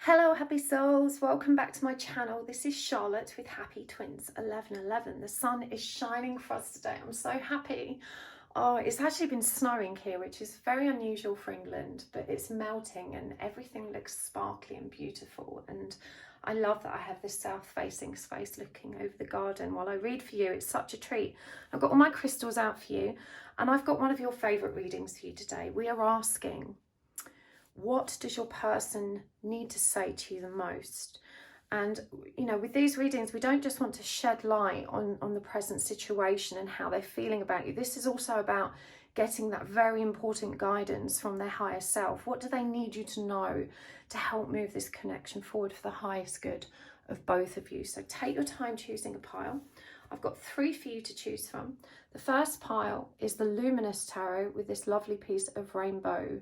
Hello happy souls, welcome back to my channel. This is Charlotte with Happy Twins 1111. The sun is shining for us today. I'm so happy. Oh, it's actually been snowing here, which is very unusual for England, but it's melting and everything looks sparkly and beautiful. And I love that I have this south facing space looking over the garden while I read for you. It's such a treat. I've got all my crystals out for you, and I've got one of your favourite readings for you today. We are asking, what does your person need to say to you the most? And, you know, with these readings, we don't just want to shed light on the present situation and how they're feeling about you. This is also about getting that very important guidance from their higher self. What do they need you to know to help move this connection forward for the highest good of both of you? So take your time choosing a pile. I've got 3 for you to choose from. The first pile is the Luminous Tarot with this lovely piece of rainbow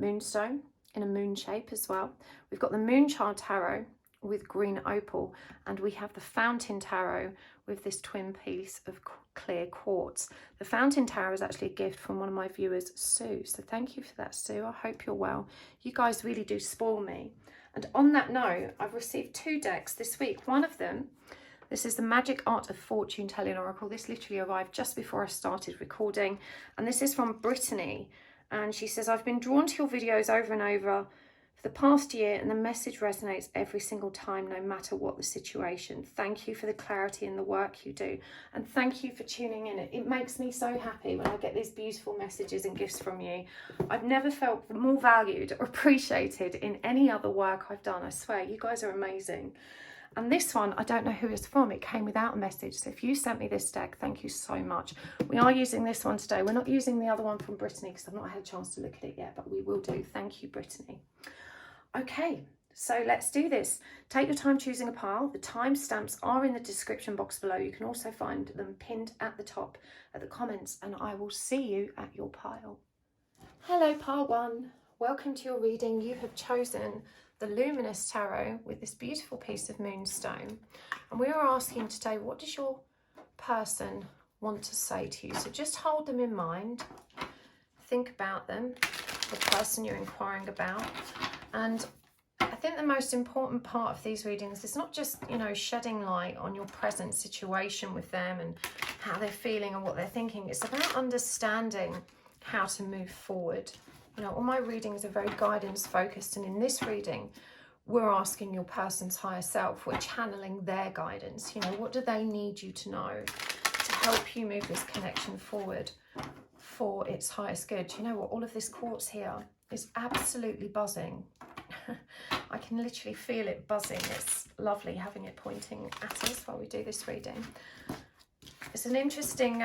moonstone in a moon shape as well. We've got the Moonchild Tarot with green opal, and we have the Fountain Tarot with this twin piece of clear quartz. The Fountain Tarot is actually a gift from one of my viewers, Sue, so thank you for that, Sue. I hope you're well. You guys really do spoil me. And on that note, I've received 2 decks this week. One of them, this is the Magic Art of Fortune Telling Oracle. This literally arrived just before I started recording, and this is from Brittany. And she says, I've been drawn to your videos over and over for the past year, and the message resonates every single time, no matter what the situation. Thank you for the clarity in the work you do. And thank you for tuning in. It makes me so happy when I get these beautiful messages and gifts from you. I've never felt more valued or appreciated in any other work I've done. I swear, you guys are amazing. And this one, I don't know who it's from. It came without a message. So if you sent me this deck, thank you so much. We are using this one today. We're not using the other one from Brittany because I've not had a chance to look at it yet, but we will do. Thank you, Brittany. Okay, so let's do this. Take your time choosing a pile. The timestamps are in the description box below. You can also find them pinned at the top at the comments, and I will see you at your pile. Hello, pile 1. Welcome to your reading. You have chosen the Luminous Tarot with this beautiful piece of moonstone, and we are asking today, what does your person want to say to you? So just hold them in mind, think about them, the person you're inquiring about. And I think the most important part of these readings is not just, you know, shedding light on your present situation with them and how they're feeling and what they're thinking. It's about understanding how to move forward. You know, all my readings are very guidance focused, and in this reading we're asking your person's higher self, we're channeling their guidance. You know, what do they need you to know to help you move this connection forward for its highest good? You know what, all of this quartz here is absolutely buzzing. I can literally feel it buzzing. It's lovely having it pointing at us while we do this reading. It's an interesting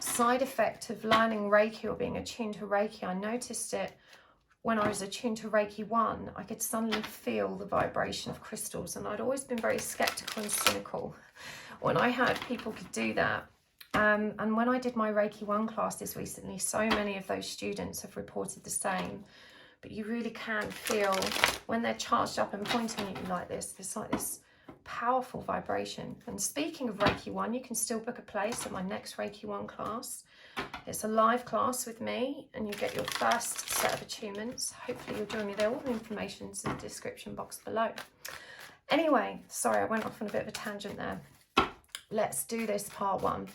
side effect of learning Reiki or being attuned to Reiki. I noticed it when I was attuned to Reiki 1. I could suddenly feel the vibration of crystals, and I'd always been very skeptical and cynical when I heard people could do that. And when I did my Reiki 1 classes recently, so many of those students have reported the same. But you really can feel when they're charged up and pointing at you like this, there's like this powerful vibration. And speaking of Reiki 1, you can still book a place at my next Reiki 1 class. It's a live class with me, and you get your first set of attunements. Hopefully you'll join me there. All the information's in the description box below. Anyway, sorry, I went off on a bit of a tangent there. Let's do this part 1.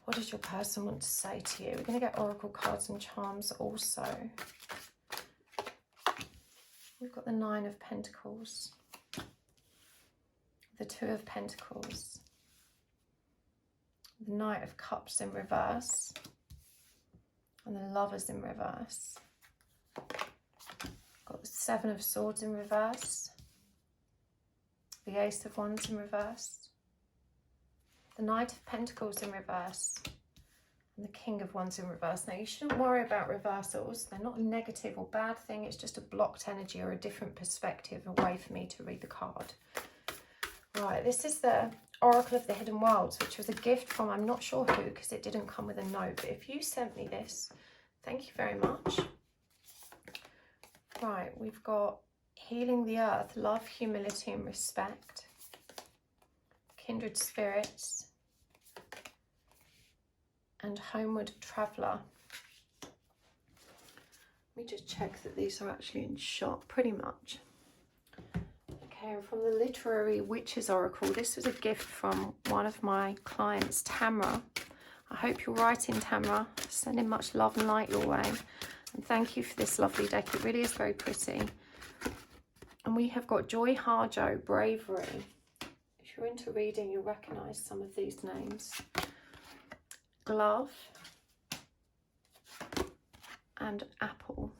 What does your person want to say to you? We're going to get oracle cards and charms also. We've got the 9 of Pentacles, the 2 of Pentacles, the Knight of Cups in reverse, and the Lovers in reverse. Got the 7 of Swords in reverse, the Ace of Wands in reverse, the Knight of Pentacles in reverse, and the King of Wands in reverse. Now, you shouldn't worry about reversals. They're not a negative or bad thing. It's just a blocked energy or a different perspective, a way for me to read the card. Right, this is the Oracle of the Hidden Worlds, which was a gift from I'm not sure who, because it didn't come with a note. But if you sent me this, thank you very much. Right, we've got Healing the Earth, Love, Humility and Respect, Kindred Spirits, and Homeward Traveller. me just check that these are actually in shot, pretty much. Okay, and from the Literary Witches Oracle, this was a gift from one of my clients, Tamra. I hope you're writing, Tamra. Sending much love and light your way. And thank you for this lovely deck. It really is very pretty. And we have got Joy Harjo, Bravery. If you're into reading, you'll recognise some of these names. Glove. And Apple.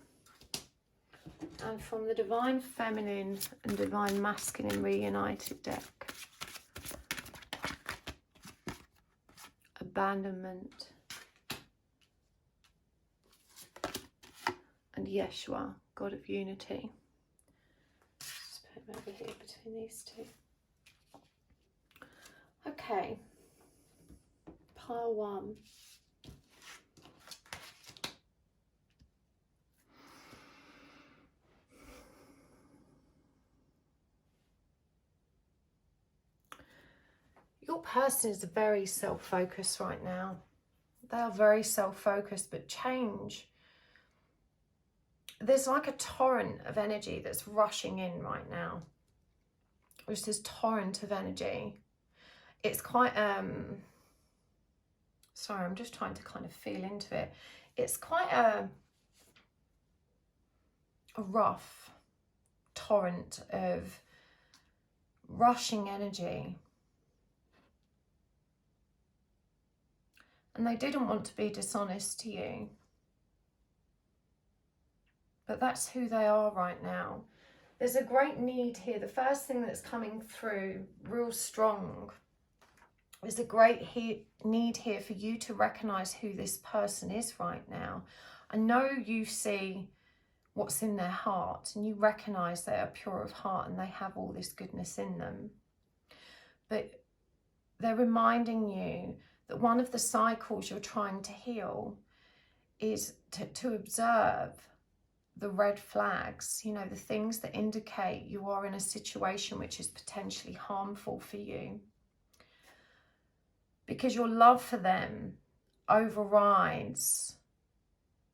And from the Divine Feminine and Divine Masculine Reunited deck, Abandonment and Yeshua, God of Unity. Just put them over here between these two. Okay, pile one. Your person is very self-focused right now. They are very self-focused, but change. There's like a torrent of energy that's rushing in right now. There's this torrent of energy. It's quite, sorry, I'm just trying to kind of feel into it. It's quite a rough torrent of rushing energy. And they didn't want to be dishonest to you. But that's who they are right now. There's a great need here. The first thing that's coming through real strong is a great need here for you to recognize who this person is right now. I know you see what's in their heart and you recognize they are pure of heart and they have all this goodness in them. But they're reminding you that one of the cycles you're trying to heal is to observe the red flags, you know, the things that indicate you are in a situation which is potentially harmful for you. Because your love for them overrides,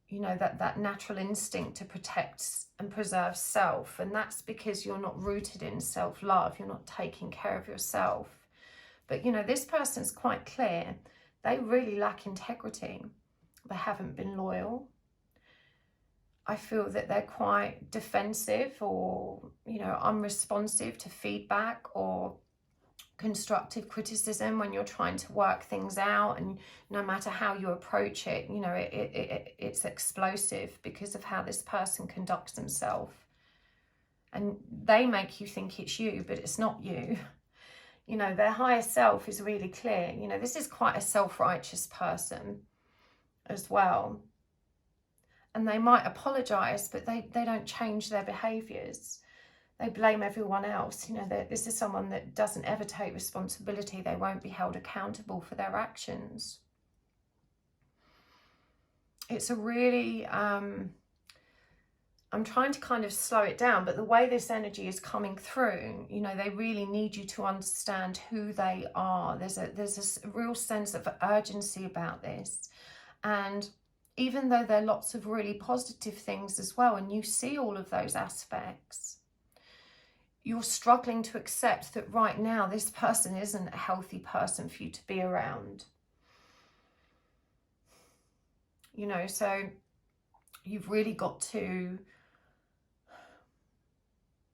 you know, that natural instinct to protect and preserve self. And that's because you're not rooted in self-love. You're not taking care of yourself. But, you know, this person's quite clear. They really lack integrity. They haven't been loyal. I feel that they're quite defensive or, you know, unresponsive to feedback or constructive criticism when you're trying to work things out. And no matter how you approach it, you know, it's explosive because of how this person conducts themselves. And they make you think it's you, but it's not you. You know, their higher self is really clear. You know, this is quite a self-righteous person as well. And they might apologise, but they don't change their behaviours. They blame everyone else. You know, this is someone that doesn't ever take responsibility. They won't be held accountable for their actions. It's a really... I'm trying to kind of slow it down, but the way this energy is coming through, you know, they really need you to understand who they are. There's a real sense of urgency about this. And even though there are lots of really positive things as well, and you see all of those aspects, you're struggling to accept that right now this person isn't a healthy person for you to be around. You know, so you've really got to...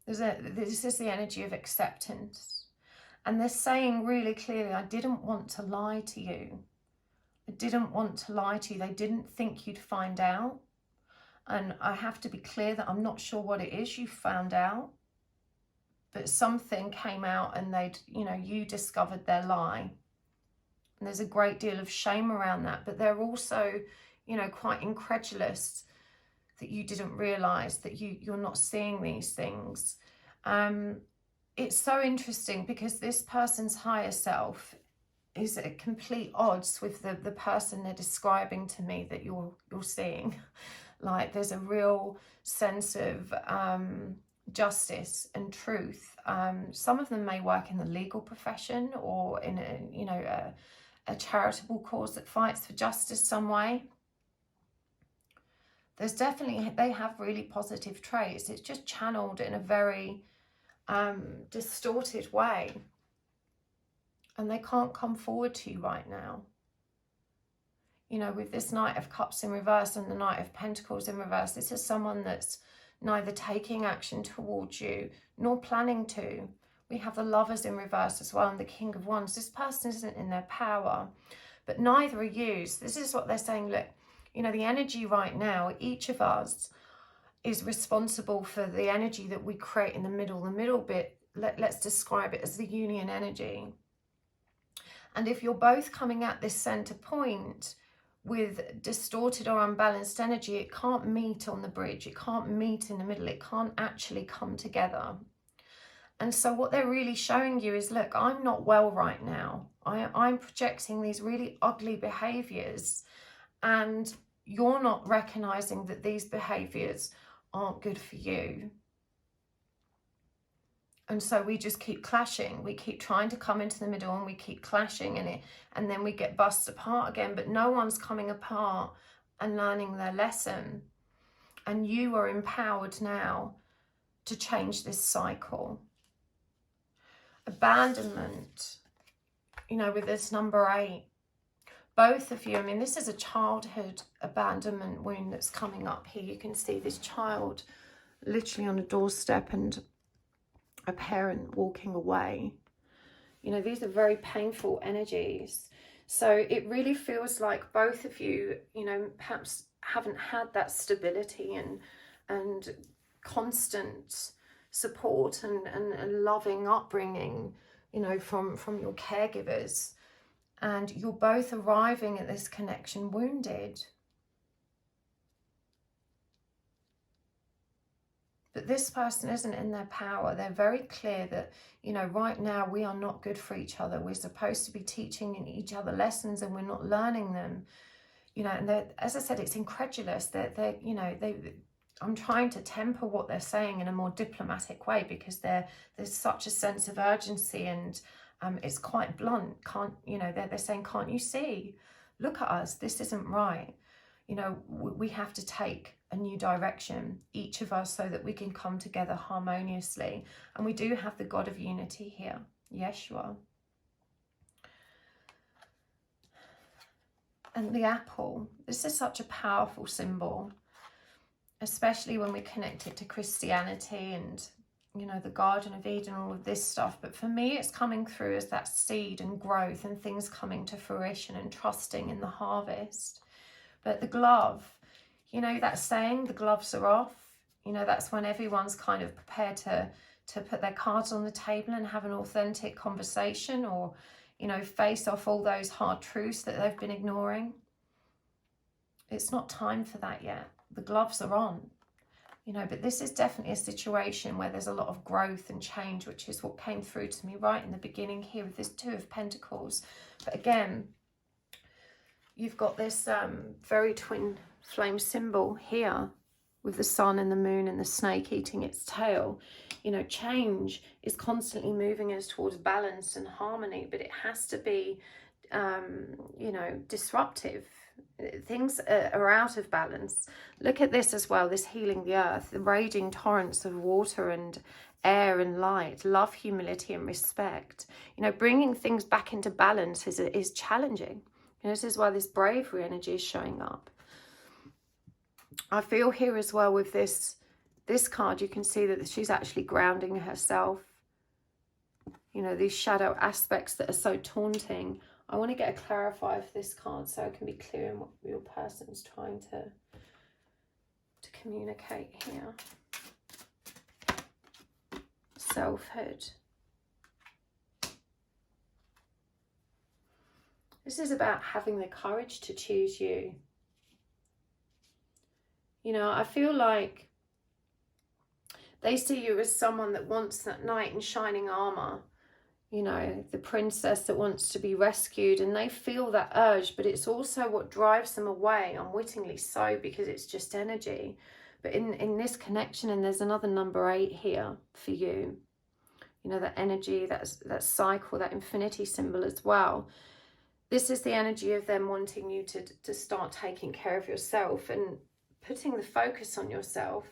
This is the energy of acceptance. And they're saying really clearly, I didn't want to lie to you. I didn't want to lie to you. They didn't think you'd find out. And I have to be clear that I'm not sure what it is you found out. But something came out and you discovered their lie. And there's a great deal of shame around that. But they're also, you know, quite incredulous that you didn't realise that you're not seeing these things. It's so interesting because this person's higher self is at complete odds with the person they're describing to me that you're seeing. Like there's a real sense of justice and truth. Some of them may work in the legal profession or in a charitable cause that fights for justice some way. There's definitely, they have really positive traits. It's just channeled in a very distorted way. And they can't come forward to you right now. You know, with this Knight of Cups in reverse and the Knight of Pentacles in reverse, this is someone that's neither taking action towards you nor planning to. We have the Lovers in reverse as well and the King of Wands. This person isn't in their power, but neither are you. So this is what they're saying. Look, you know, the energy right now, each of us is responsible for the energy that we create in the middle. The middle bit, let's describe it as the union energy. And if you're both coming at this center point with distorted or unbalanced energy, it can't meet on the bridge. It can't meet in the middle. It can't actually come together. And so what they're really showing you is, look, I'm not well right now. I'm projecting these really ugly behaviors, and you're not recognizing that these behaviors aren't good for you. And so we just keep clashing. We keep trying to come into the middle and we keep clashing, and then we get bust apart again. But no one's coming apart and learning their lesson. And you are empowered now to change this cycle. Abandonment, you know, with this number 8. Both of you, I mean, this is a childhood abandonment wound that's coming up here. You can see this child literally on a doorstep and a parent walking away. You know, these are very painful energies. So it really feels like both of you, you know, perhaps haven't had that stability and constant support and loving upbringing, you know, from your caregivers. And you're both arriving at this connection wounded. But this person isn't in their power. They're very clear that, you know, right now we are not good for each other. We're supposed to be teaching each other lessons and we're not learning them. You know, and as I said, it's incredulous. They're you know, I'm trying to temper what they're saying in a more diplomatic way, because there's such a sense of urgency, and it's quite blunt. You know, they're saying, can't you see? Look at us. This isn't right. You know, we have to take a new direction, each of us, so that we can come together harmoniously. And we do have the God of Unity here, Yeshua. And the apple, this is such a powerful symbol, especially when we connect it to Christianity and, you know, the Garden of Eden, all of this stuff. But for me, it's coming through as that seed and growth and things coming to fruition and trusting in the harvest. But the glove, you know, that saying, the gloves are off, you know, that's when everyone's kind of prepared to put their cards on the table and have an authentic conversation, or, you know, face off all those hard truths that they've been ignoring. It's not time for that yet. The gloves are on, you know, but this is definitely a situation where there's a lot of growth and change, which is what came through to me right in the beginning here with this Two of Pentacles. But again, you've got this very twin flame symbol here with the sun and the moon and the snake eating its tail. You know, change is constantly moving us towards balance and harmony, but it has to be, you know, disruptive. Things are out of balance. Look at this as well, this healing the earth, the raging torrents of water and air and light, love, humility and respect. You know, bringing things back into balance is challenging. You know, this is why this bravery energy is showing up. I feel here as well with this card, you can see that she's actually grounding herself. You know, these shadow aspects that are so taunting. I want to get a clarifier for this card so I can be clear in what your person's trying to communicate here. Selfhood. This is about having the courage to choose you. You know, I feel like they see you as someone that wants that knight in shining armor. You know, the princess that wants to be rescued, and they feel that urge, but it's also what drives them away, unwittingly so, because it's just energy. But in this connection, and there's another number 8 here for you, you know, that energy, that cycle, that infinity symbol as well. This is the energy of them wanting you to start taking care of yourself. And putting the focus on yourself.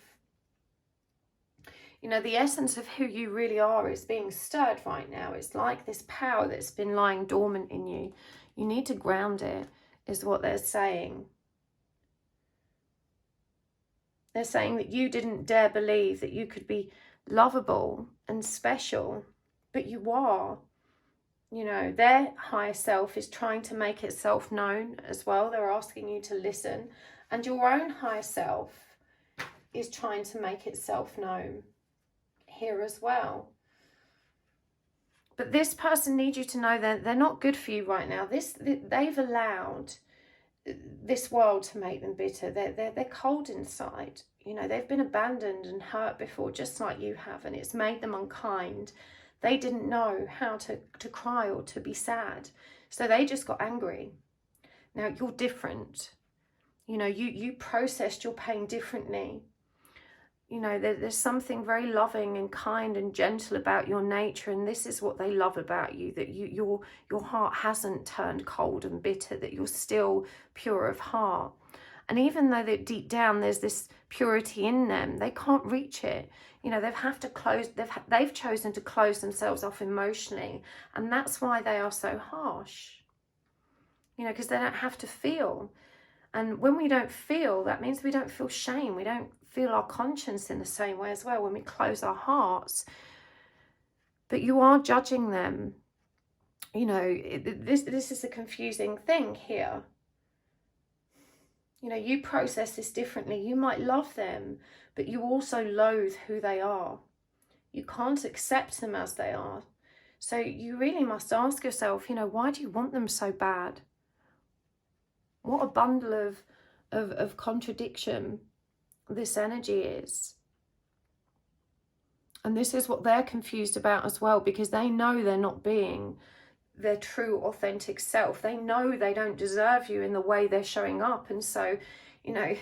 You know, the essence of who you really are is being stirred right now. It's like this power that's been lying dormant in you. You need to ground it, is what they're saying. They're saying that you didn't dare believe that you could be lovable and special, but you are. You know, their higher self is trying to make itself known as well. They're asking you to listen. And your own higher self is trying to make itself known here as well. But this person needs you to know that they're not good for you right now. They've allowed this world to make them bitter. They're cold inside. You know, they've been abandoned and hurt before, just like you have, and it's made them unkind. They didn't know how to cry or to be sad, so they just got angry. Now you're different. You know, you processed your pain differently. You know, there's something very loving and kind and gentle about your nature, and this is what they love about you, that your heart hasn't turned cold and bitter, that you're still pure of heart. And even though that deep down there's this purity in them, they can't reach it. You know, they've chosen to close themselves off emotionally, and that's why they are so harsh. You know, because they don't have to feel. And when we don't feel, that means we don't feel shame. We don't feel our conscience in the same way as well when we close our hearts. But you are judging them. You know, this is a confusing thing here. You know, you process this differently. You might love them, but you also loathe who they are. You can't accept them as they are. So you really must ask yourself, you know, why do you want them so bad? What a bundle of contradiction this energy is. And this is what they're confused about as well, because they know they're not being their true authentic self. They know they don't deserve you in the way they're showing up, and so, you know,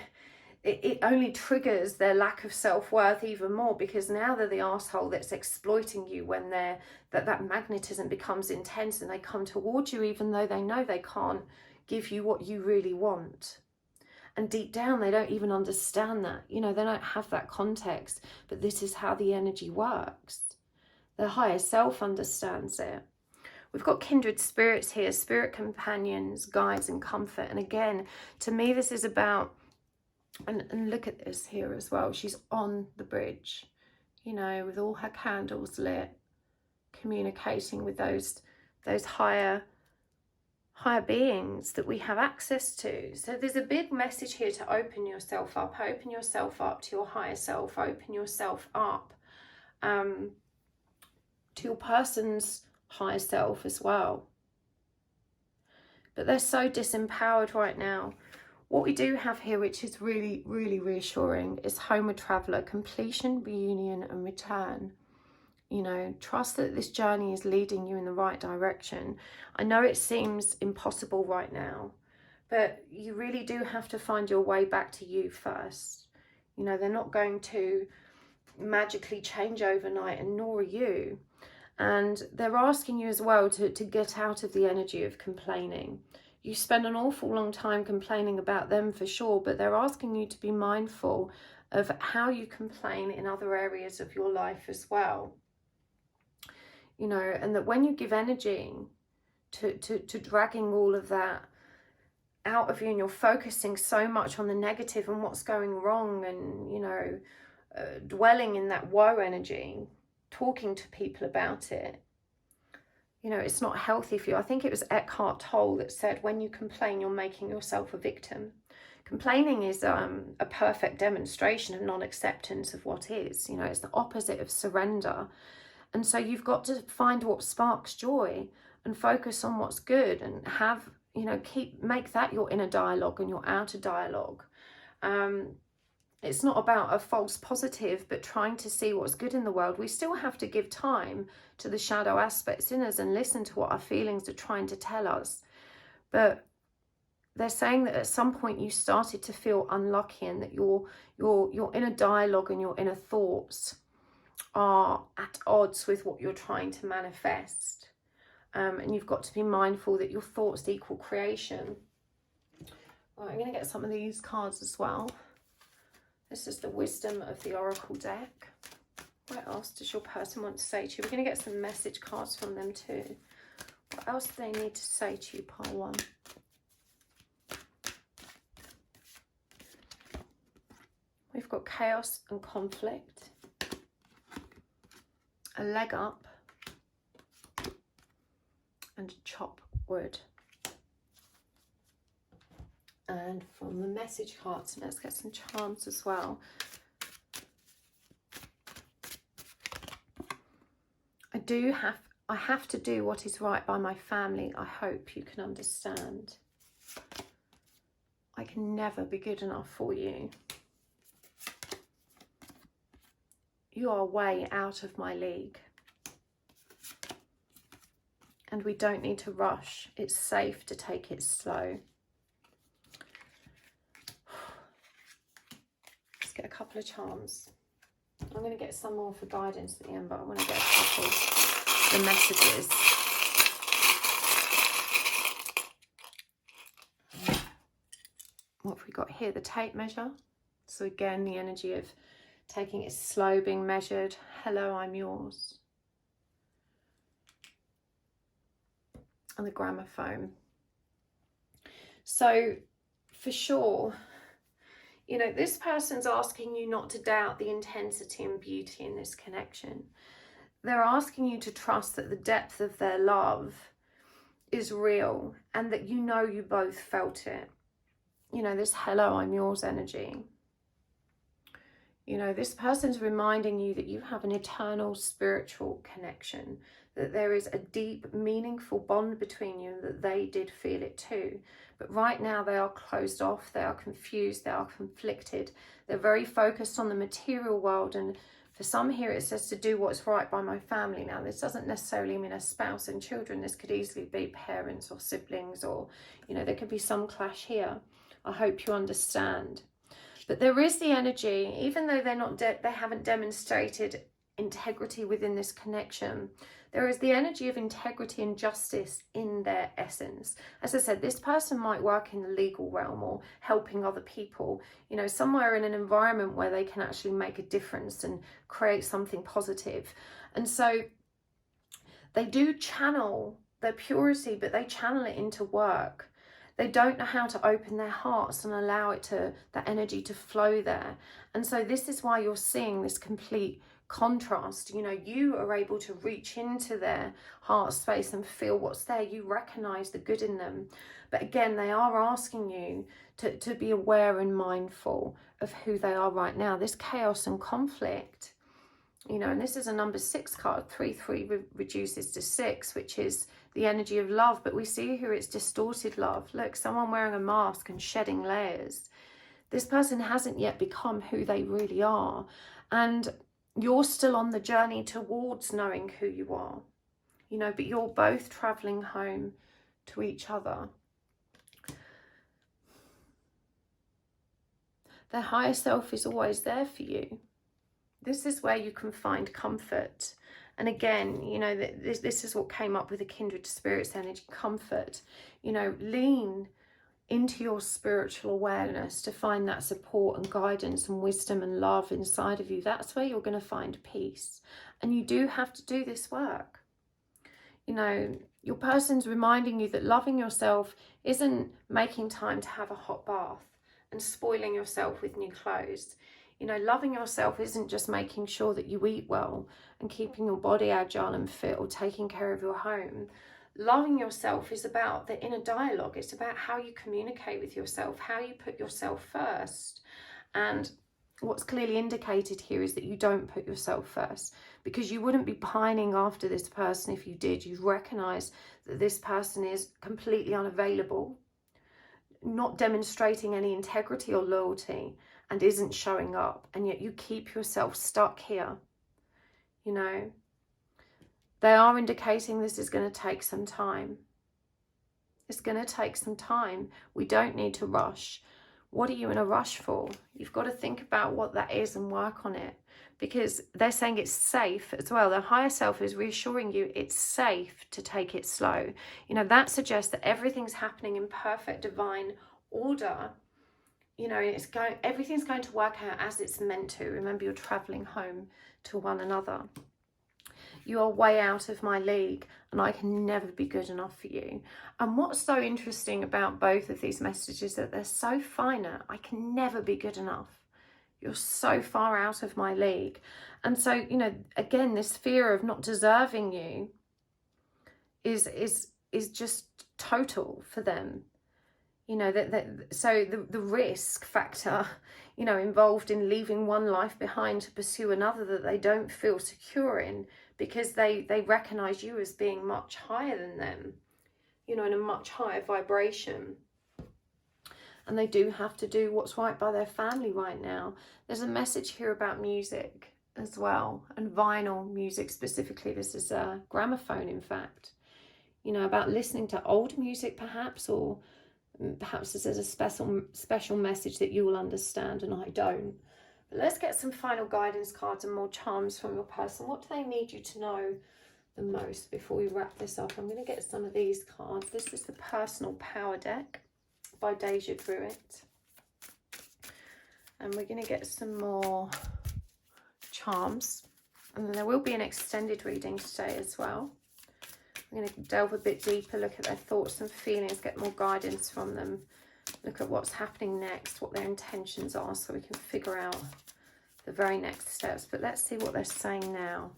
it only triggers their lack of self-worth even more, because now they're the asshole that's exploiting you when that magnetism becomes intense and they come towards you even though they know they can't give you what you really want. And deep down they don't even understand that. You know, they don't have that context, but this is how the energy works. Their higher self understands it. We've got kindred spirits here, spirit companions, guides and comfort. And again, to me this is about, and look at this here as well, she's on the bridge, you know, with all her candles lit, communicating with those higher beings that we have access to. So there's a big message here to open yourself up to your higher self, open yourself up to your person's higher self as well. But they're so disempowered right now. What we do have here, which is really, really reassuring, is homeward traveller, completion, reunion and return. You know, trust that this journey is leading you in the right direction. I know it seems impossible right now, but you really do have to find your way back to you first. You know, they're not going to magically change overnight, and nor are you. And they're asking you as well to get out of the energy of complaining. You spend an awful long time complaining about them for sure, but they're asking you to be mindful of how you complain in other areas of your life as well. You know, and that when you give energy to dragging all of that out of you, and you're focusing so much on the negative and what's going wrong, and, you know, dwelling in that woe energy, talking to people about it, you know, it's not healthy for you. I think it was Eckhart Tolle that said, when you complain, you're making yourself a victim. Complaining is a perfect demonstration of non-acceptance of what is. You know, it's the opposite of surrender. And so you've got to find what sparks joy and focus on what's good, and have, you know, make that your inner dialogue and your outer dialogue. It's not about a false positive, but trying to see what's good in the world. We still have to give time to the shadow aspects in us and listen to what our feelings are trying to tell us. But they're saying that at some point you started to feel unlucky, and that your inner dialogue and your inner thoughts are at odds with what you're trying to manifest. And you've got to be mindful that your thoughts equal creation. Right, I'm going to get some of these cards as well. This is the wisdom of the Oracle deck. What else does your person want to say to you? We're going to get some message cards from them too. What else do they need to say to you, pile 1? We've got chaos and conflict, a leg up, and chop wood. And from the message cards, let's get some charms as well. I have to do what is right by my family. I hope you can understand. I can never be good enough for you. You are way out of my league. And we don't need to rush. It's safe to take it slow. Let's get a couple of charms. I'm going to get some more for guidance at the end, but I want to get a couple of the messages. What have we got here? The tape measure. So again, the energy of taking it slow, being measured. Hello, I'm yours. And the gramophone. So for sure, you know, this person's asking you not to doubt the intensity and beauty in this connection. They're asking you to trust that the depth of their love is real and that you know you both felt it. You know, this hello, I'm yours energy. You know, this person's reminding you that you have an eternal spiritual connection, that there is a deep, meaningful bond between you and that they did feel it too. But right now they are closed off, they are confused, they are conflicted. They're very focused on the material world, and for some here it says to do what's right by my family. Now this doesn't necessarily mean a spouse and children. This could easily be parents or siblings, or, you know, there could be some clash here. I hope you understand. But there is the energy, even though they haven't demonstrated integrity within this connection, there is the energy of integrity and justice in their essence. As I said, this person might work in the legal realm or helping other people, you know, somewhere in an environment where they can actually make a difference and create something positive. And so they do channel their purity, but they channel it into work. They don't know how to open their hearts and allow it to, that energy to flow there. And so this is why you're seeing this complete contrast. You know, you are able to reach into their heart space and feel what's there. You recognize the good in them. But again, they are asking you to be aware and mindful of who they are right now. This chaos and conflict, you know, and this is a number 6 card. 3 reduces to 6, which is the energy of love. But we see here it's distorted love. Look, someone wearing a mask and shedding layers. This person hasn't yet become who they really are. And you're still on the journey towards knowing who you are. You know, but you're both traveling home to each other. Their higher self is always there for you. This is where you can find comfort. And again, you know, this is what came up with the kindred spirits energy, comfort. You know, lean into your spiritual awareness to find that support and guidance and wisdom and love inside of you. That's where you're going to find peace. And you do have to do this work. You know, your person's reminding you that loving yourself isn't making time to have a hot bath and spoiling yourself with new clothes. You know, loving yourself isn't just making sure that you eat well and keeping your body agile and fit or taking care of your home. Loving yourself is about the inner dialogue. It's about how you communicate with yourself, how you put yourself first. And what's clearly indicated here is that you don't put yourself first, because you wouldn't be pining after this person if you did. You recognize that this person is completely unavailable, not demonstrating any integrity or loyalty, and isn't showing up, and yet you keep yourself stuck here. You know, they are indicating this is going to take some time. It's going to take some time. We don't need to rush. What are you in a rush for? You've got to think about what that is and work on it, because they're saying it's safe as well. The higher self is reassuring you it's safe to take it slow. You know, that suggests that everything's happening in perfect divine order. you know, everything's going to work out as it's meant to. Remember, you're traveling home to one another. You are way out of my league, and I can never be good enough for you. And what's so interesting about both of these messages is that they're so finite. I can never be good enough. You're so far out of my league. And so, you know, again, this fear of not deserving you is just total for them. You know, so the risk factor, you know, involved in leaving one life behind to pursue another that they don't feel secure in, because they recognize you as being much higher than them, you know, in a much higher vibration. And they do have to do what's right by their family right now. There's a message here about music as well, and vinyl music specifically. This is a gramophone, in fact. You know, about listening to old music perhaps, or perhaps this is a special message that you will understand and I don't. But let's get some final guidance cards and more charms from your person. What do they need you to know the most before we wrap this up? I'm going to get some of these cards. This is the Personal Power Deck by Deja Drewitt. And we're going to get some more charms. And then there will be an extended reading today as well. I'm going to delve a bit deeper, look at their thoughts and feelings, get more guidance from them, look at what's happening next, what their intentions are, so we can figure out the very next steps. But let's see what they're saying now.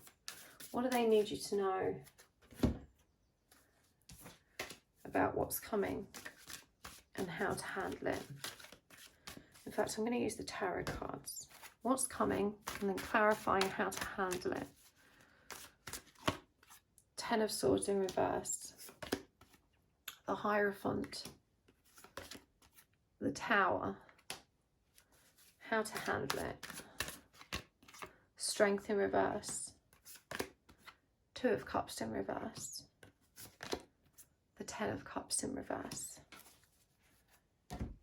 What do they need you to know about what's coming and how to handle it? In fact, I'm going to use the tarot cards. What's coming, and then clarifying how to handle it. Ten of Swords in reverse, the Hierophant, the Tower, how to handle it, Strength in reverse, Two of Cups in reverse, the Ten of Cups in reverse,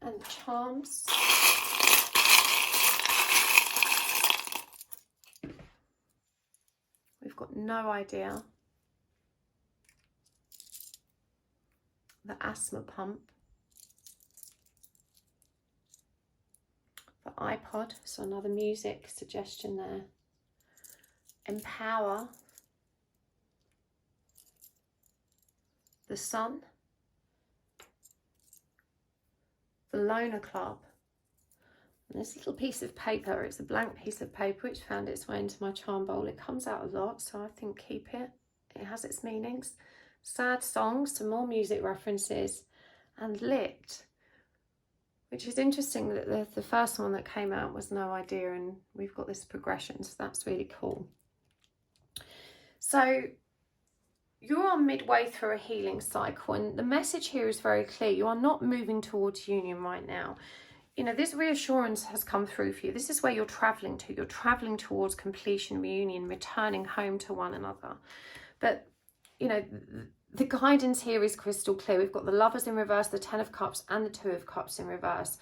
and charms. We've got no idea. The asthma pump, the iPod, so another music suggestion there. Empower, the Sun, the Loner Club, and this little piece of paper. It's a blank piece of paper which found its way into my charm bowl. It comes out a lot, so I think keep it. It has its meanings. Sad songs, some more music references, and Lit, which is interesting that the first one that came out was no idea, and we've got this progression, so that's really cool. So you're on midway through a healing cycle, and the message here is very clear. You are not moving towards union right now. You know, this reassurance has come through for you. This is where you're traveling to. You're traveling towards completion, reunion, returning home to one another. But you know, the guidance here is crystal clear. We've got the Lovers in reverse, the Ten of Cups, and the Two of Cups in reverse.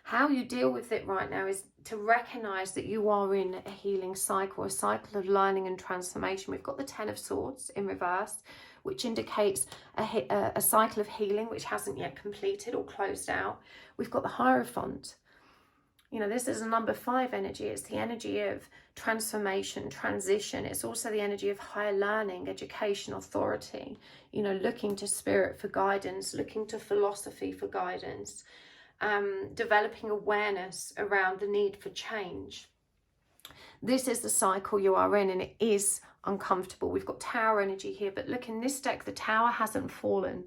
How you deal with it right now is to recognize that you are in a healing cycle, a cycle of learning and transformation. We've got the Ten of Swords in reverse, which indicates a cycle of healing which hasn't yet completed or closed out. We've got the Hierophant. You know, this is a number 5 energy. It's the energy of transformation, transition. It's also the energy of higher learning, education, authority. You know, looking to spirit for guidance, looking to philosophy for guidance, developing awareness around the need for change. This is the cycle you are in, and it is uncomfortable. We've got Tower energy here, but look, in this deck, the Tower hasn't fallen.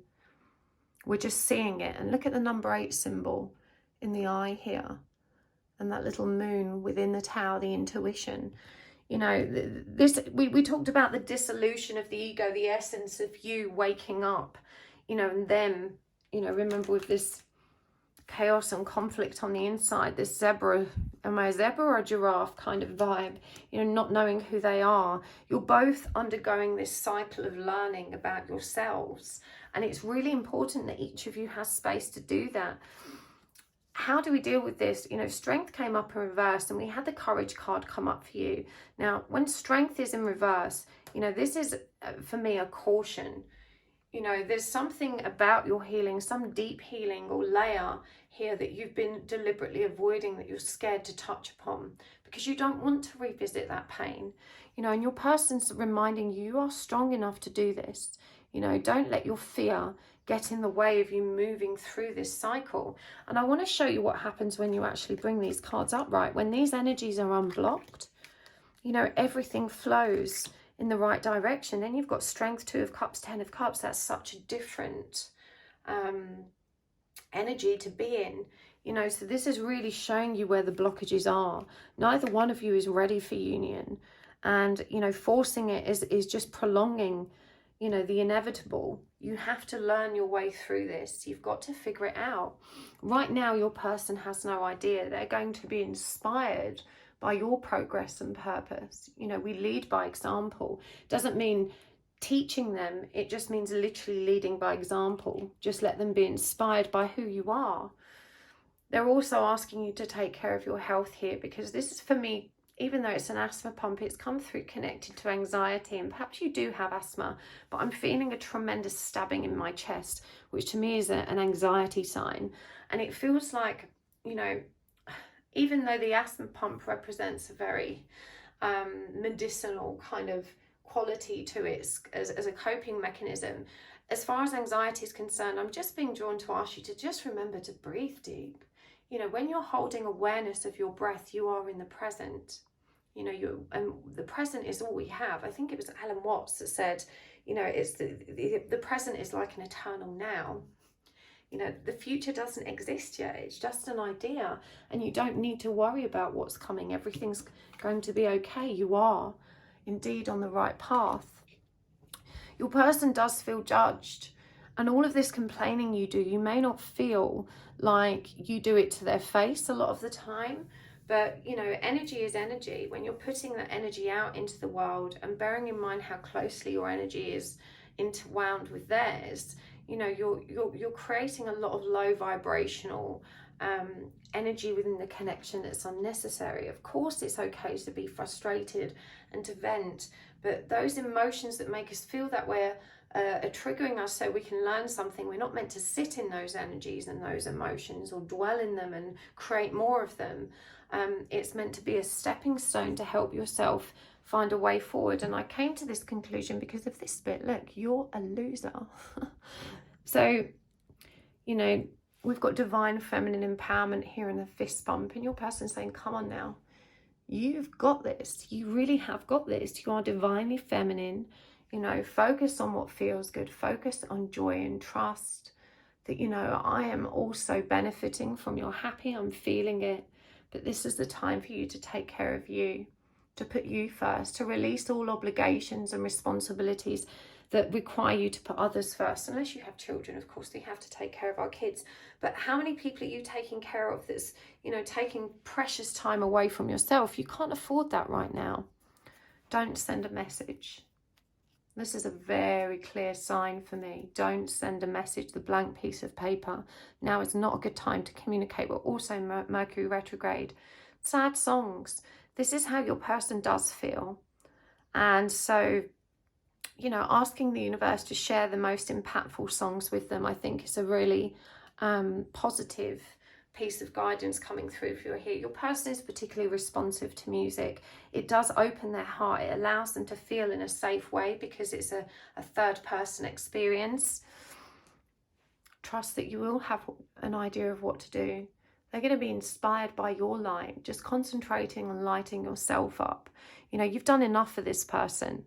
We're just seeing it. And look at the number 8 symbol in the eye here. And that little moon within the Tower, the intuition. You know, this we talked about the dissolution of the ego, the essence of you waking up, you know, and then, you know, remember with this chaos and conflict on the inside, this zebra, am I a zebra or a giraffe kind of vibe, you know, not knowing who they are. You're both undergoing this cycle of learning about yourselves. And it's really important that each of you has space to do that. How do we deal with this? You know, Strength came up in reverse, and we had the Courage card come up for you. Now, when Strength is in reverse, you know, this is, for me, a caution. You know, there's something about your healing, some deep healing or layer here that you've been deliberately avoiding, that you're scared to touch upon because you don't want to revisit that pain. You know, and your person's reminding you, you are strong enough to do this. You know, don't let your fear get in the way of you moving through this cycle. And I want to show you what happens when you actually bring these cards upright. When these energies are unblocked, you know, everything flows in the right direction. Then you've got Strength, 2 of Cups, 10 of Cups. That's such a different energy to be in. You know, so this is really showing you where the blockages are. Neither one of you is ready for union. And, you know, forcing it is just prolonging, you know, the inevitable. You have to learn your way through this. You've got to figure it out. Right now, your person has no idea. They're going to be inspired by your progress and purpose. You know, we lead by example. Doesn't mean teaching them. It just means literally leading by example. Just let them be inspired by who you are. They're also asking you to take care of your health here, because this is, for me, even though it's an asthma pump, it's come through connected to anxiety, and perhaps you do have asthma, but I'm feeling a tremendous stabbing in my chest, which to me is an anxiety sign. And it feels like, you know, even though the asthma pump represents a very medicinal kind of quality to it as a coping mechanism, as far as anxiety is concerned, I'm just being drawn to ask you to just remember to breathe deep. You know, when you're holding awareness of your breath, you are in the present. You know, and the present is all we have. I think it was Alan Watts that said, you know, it's the present is like an eternal now. You know, the future doesn't exist yet. It's just an idea, and you don't need to worry about what's coming. Everything's going to be okay. You are indeed on the right path. Your person does feel judged, and all of this complaining you do, you may not feel like you do it to their face a lot of the time, but you know, energy is energy. When you're putting that energy out into the world, and bearing in mind how closely your energy is interwound with theirs, you know, you're creating a lot of low vibrational energy within the connection that's unnecessary. Of course, it's okay to be frustrated and to vent, but those emotions that make us feel that way are triggering us so we can learn something. We're not meant to sit in those energies and those emotions or dwell in them and create more of them. It's meant to be a stepping stone to help yourself find a way forward. And I came to this conclusion because of this bit. Look, you're a loser. So, you know, we've got divine feminine empowerment here in the fist bump, and your person saying, come on now, you've got this. You really have got this. You are divinely feminine. You know, focus on what feels good. Focus on joy and trust that, you know, I am also benefiting from your happy. I'm feeling it. But this is the time for you to take care of you, to put you first, to release all obligations and responsibilities that require you to put others first. Unless you have children, of course, we have to take care of our kids. But how many people are you taking care of that's, you know, taking precious time away from yourself? You can't afford that right now. Don't send a message. This is a very clear sign for me. Don't send a message, the blank piece of paper. Now is not a good time to communicate. But also Mercury retrograde. Sad songs. This is how your person does feel. And so, you know, asking the universe to share the most impactful songs with them, I think is a really positive piece of guidance coming through if you're here. Your person is particularly responsive to music. It does open their heart. It allows them to feel in a safe way because it's a third person experience. Trust that you will have an idea of what to do. They're going to be inspired by your light, just concentrating on lighting yourself up. You know, you've done enough for this person,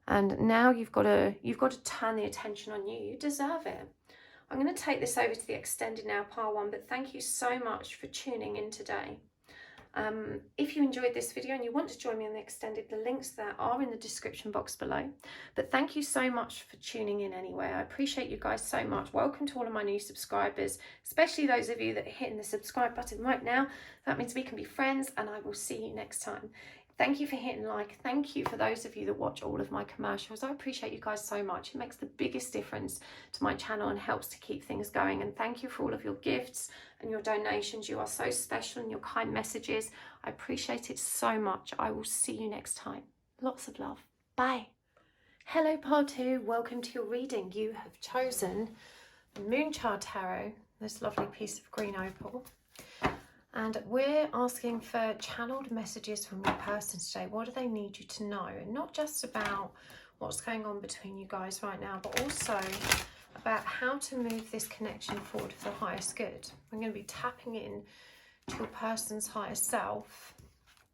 and now you've got to turn the attention on you. You deserve it. I'm going to take this over to the extended now, part 1, but thank you so much for tuning in today. If you enjoyed this video and you want to join me on the extended, the links there are in the description box below. But thank you so much for tuning in anyway. I appreciate you guys so much. Welcome to all of my new subscribers, especially those of you that are hitting the subscribe button right now. That means we can be friends, and I will see you next time. Thank you for hitting like. Thank you for those of you that watch all of my commercials. I appreciate you guys so much. It makes the biggest difference to my channel and helps to keep things going. And thank you for all of your gifts and your donations. You are so special, and your kind messages. I appreciate it so much. I will see you next time. Lots of love. Bye. Hello part 2, welcome to your reading. You have chosen the Moonchild Tarot, this lovely piece of green opal. And we're asking for channeled messages from your person today. What do they need you to know? And not just about what's going on between you guys right now, but also about how to move this connection forward for the highest good. I'm going to be tapping in to your person's higher self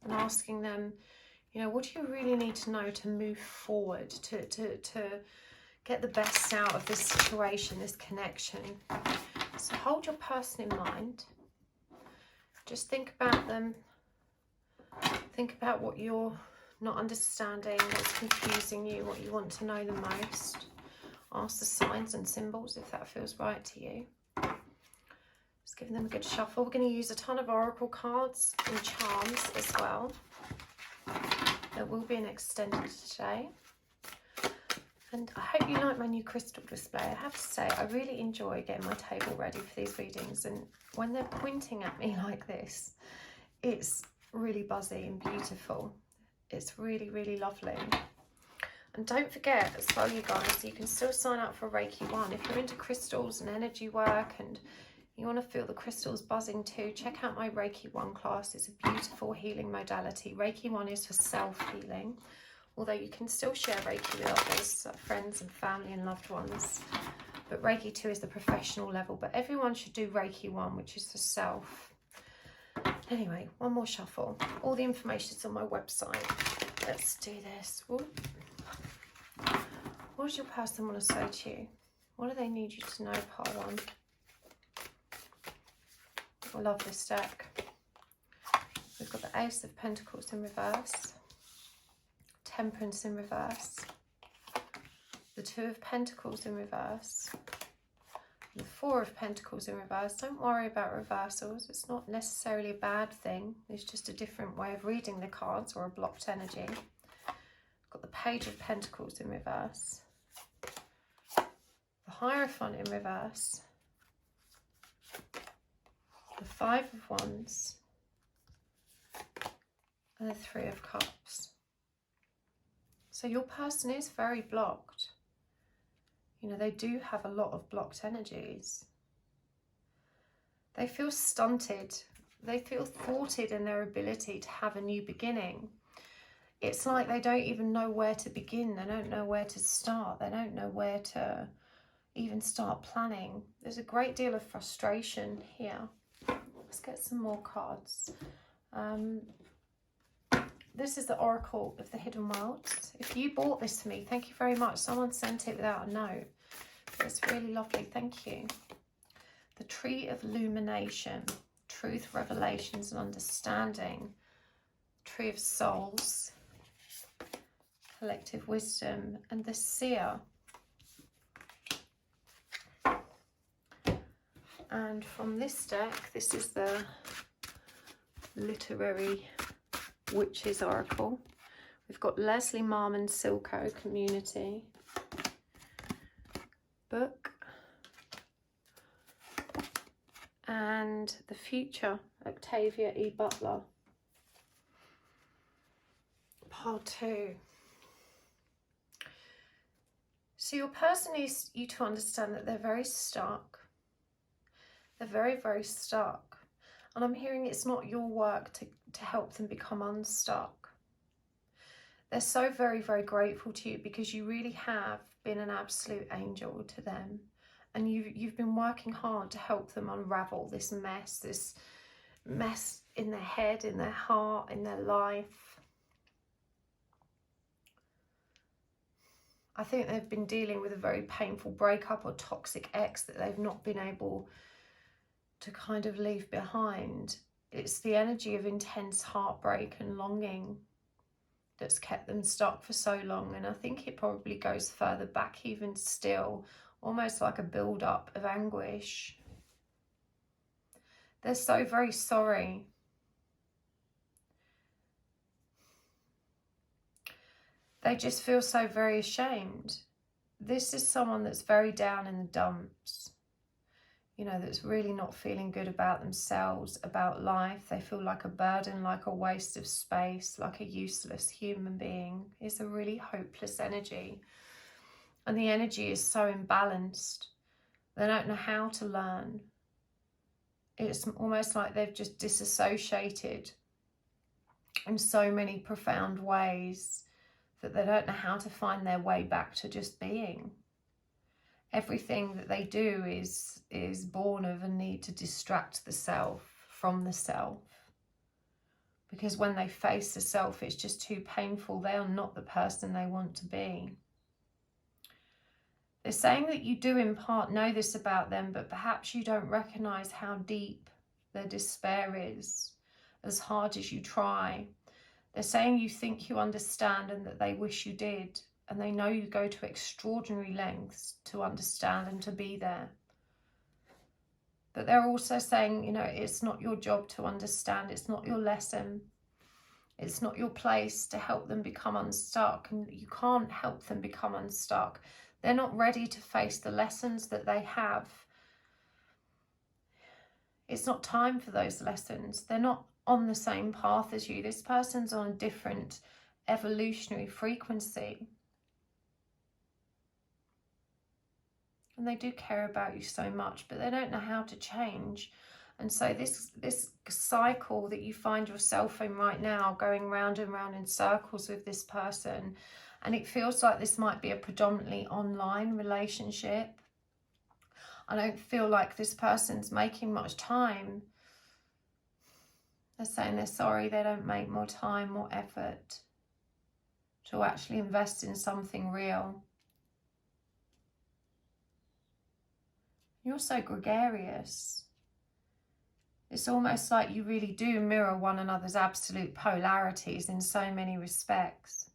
and asking them, you know, what do you really need to know to move forward, to get the best out of this situation, this connection? So hold your person in mind. Just think about them. Think about what you're not understanding, what's confusing you, what you want to know the most. Ask the signs and symbols if that feels right to you. Just giving them a good shuffle. We're going to use a ton of oracle cards and charms as well. There will be an extended today. And I hope you like my new crystal display. I have to say, I really enjoy getting my table ready for these readings. And when they're pointing at me like this, it's really buzzy and beautiful. It's really, really lovely. And don't forget as well, you guys, you can still sign up for Reiki 1. If you're into crystals and energy work and you want to feel the crystals buzzing too, check out my Reiki 1 class. It's a beautiful healing modality. Reiki 1 is for self-healing, although you can still share Reiki with others, friends and family and loved ones. But Reiki 2 is the professional level, but everyone should do Reiki 1, which is for self. Anyway, one more shuffle. All the information is on my website. Let's do this. Ooh. What does your person want to say to you? What do they need you to know, part 1? I love this deck. We've got the Ace of Pentacles in reverse, Temperance in reverse, the Two of Pentacles in reverse, the Four of Pentacles in reverse. Don't worry about reversals. It's not necessarily a bad thing. It's just a different way of reading the cards or a blocked energy. Got the Page of Pentacles in reverse, the Hierophant in reverse, the Five of Wands, and the Three of Cups. So your person is very blocked. You know, they do have a lot of blocked energies. They feel stunted. They feel thwarted in their ability to have a new beginning. It's like they don't even know where to begin. They don't know where to start. They don't know where to even start planning. There's a great deal of frustration here. Let's get some more cards. This is the Oracle of the Hidden Worlds. If you bought this for me, thank you very much. Someone sent it without a note. It's really lovely. Thank you. The Tree of Illumination, Truth, Revelations and Understanding. Tree of Souls, Collective Wisdom, and the Seer. And from this deck, this is the Literary Witches Oracle. We've got Leslie Marmon Silco Community book, and The Future, Octavia E. Butler, part 2. So your person needs you to understand that they're very stuck. They're very, very stuck. And I'm hearing it's not your work to help them become unstuck. They're so very, very grateful to you because you really have been an absolute angel to them. And you've been working hard to help them unravel this mess in their head, in their heart, in their life. I think they've been dealing with a very painful breakup or toxic ex that they've not been able to kind of leave behind. It's the energy of intense heartbreak and longing that's kept them stuck for so long. And I think it probably goes further back even still, almost like a build-up of anguish. They're so very sorry. They just feel so very ashamed. This is someone that's very down in the dumps. you know, that's really not feeling good about themselves, about life. They feel like a burden, like a waste of space, like a useless human being. It's a really hopeless energy. And the energy is so imbalanced. They don't know how to learn. It's almost like they've just disassociated in so many profound ways that they don't know how to find their way back to just being. Everything that they do is born of a need to distract the self from the self. Because when they face the self, it's just too painful. They are not the person they want to be. They're saying that you do in part know this about them, but perhaps you don't recognize how deep their despair is, as hard as you try. They're saying you think you understand and that they wish you did. And they know you go to extraordinary lengths to understand and to be there. But they're also saying, you know, it's not your job to understand. It's not your lesson. It's not your place to help them become unstuck. And you can't help them become unstuck. They're not ready to face the lessons that they have. It's not time for those lessons. They're not on the same path as you. This person's on a different evolutionary frequency. And they do care about you so much, but they don't know how to change. And so this cycle that you find yourself in right now, going round and round in circles with this person, and it feels like this might be a predominantly online relationship. I don't feel like this person's making much time. They're saying they're sorry they don't make more time, more effort to actually invest in something real. You're so gregarious. It's almost like you really do mirror one another's absolute polarities in so many respects.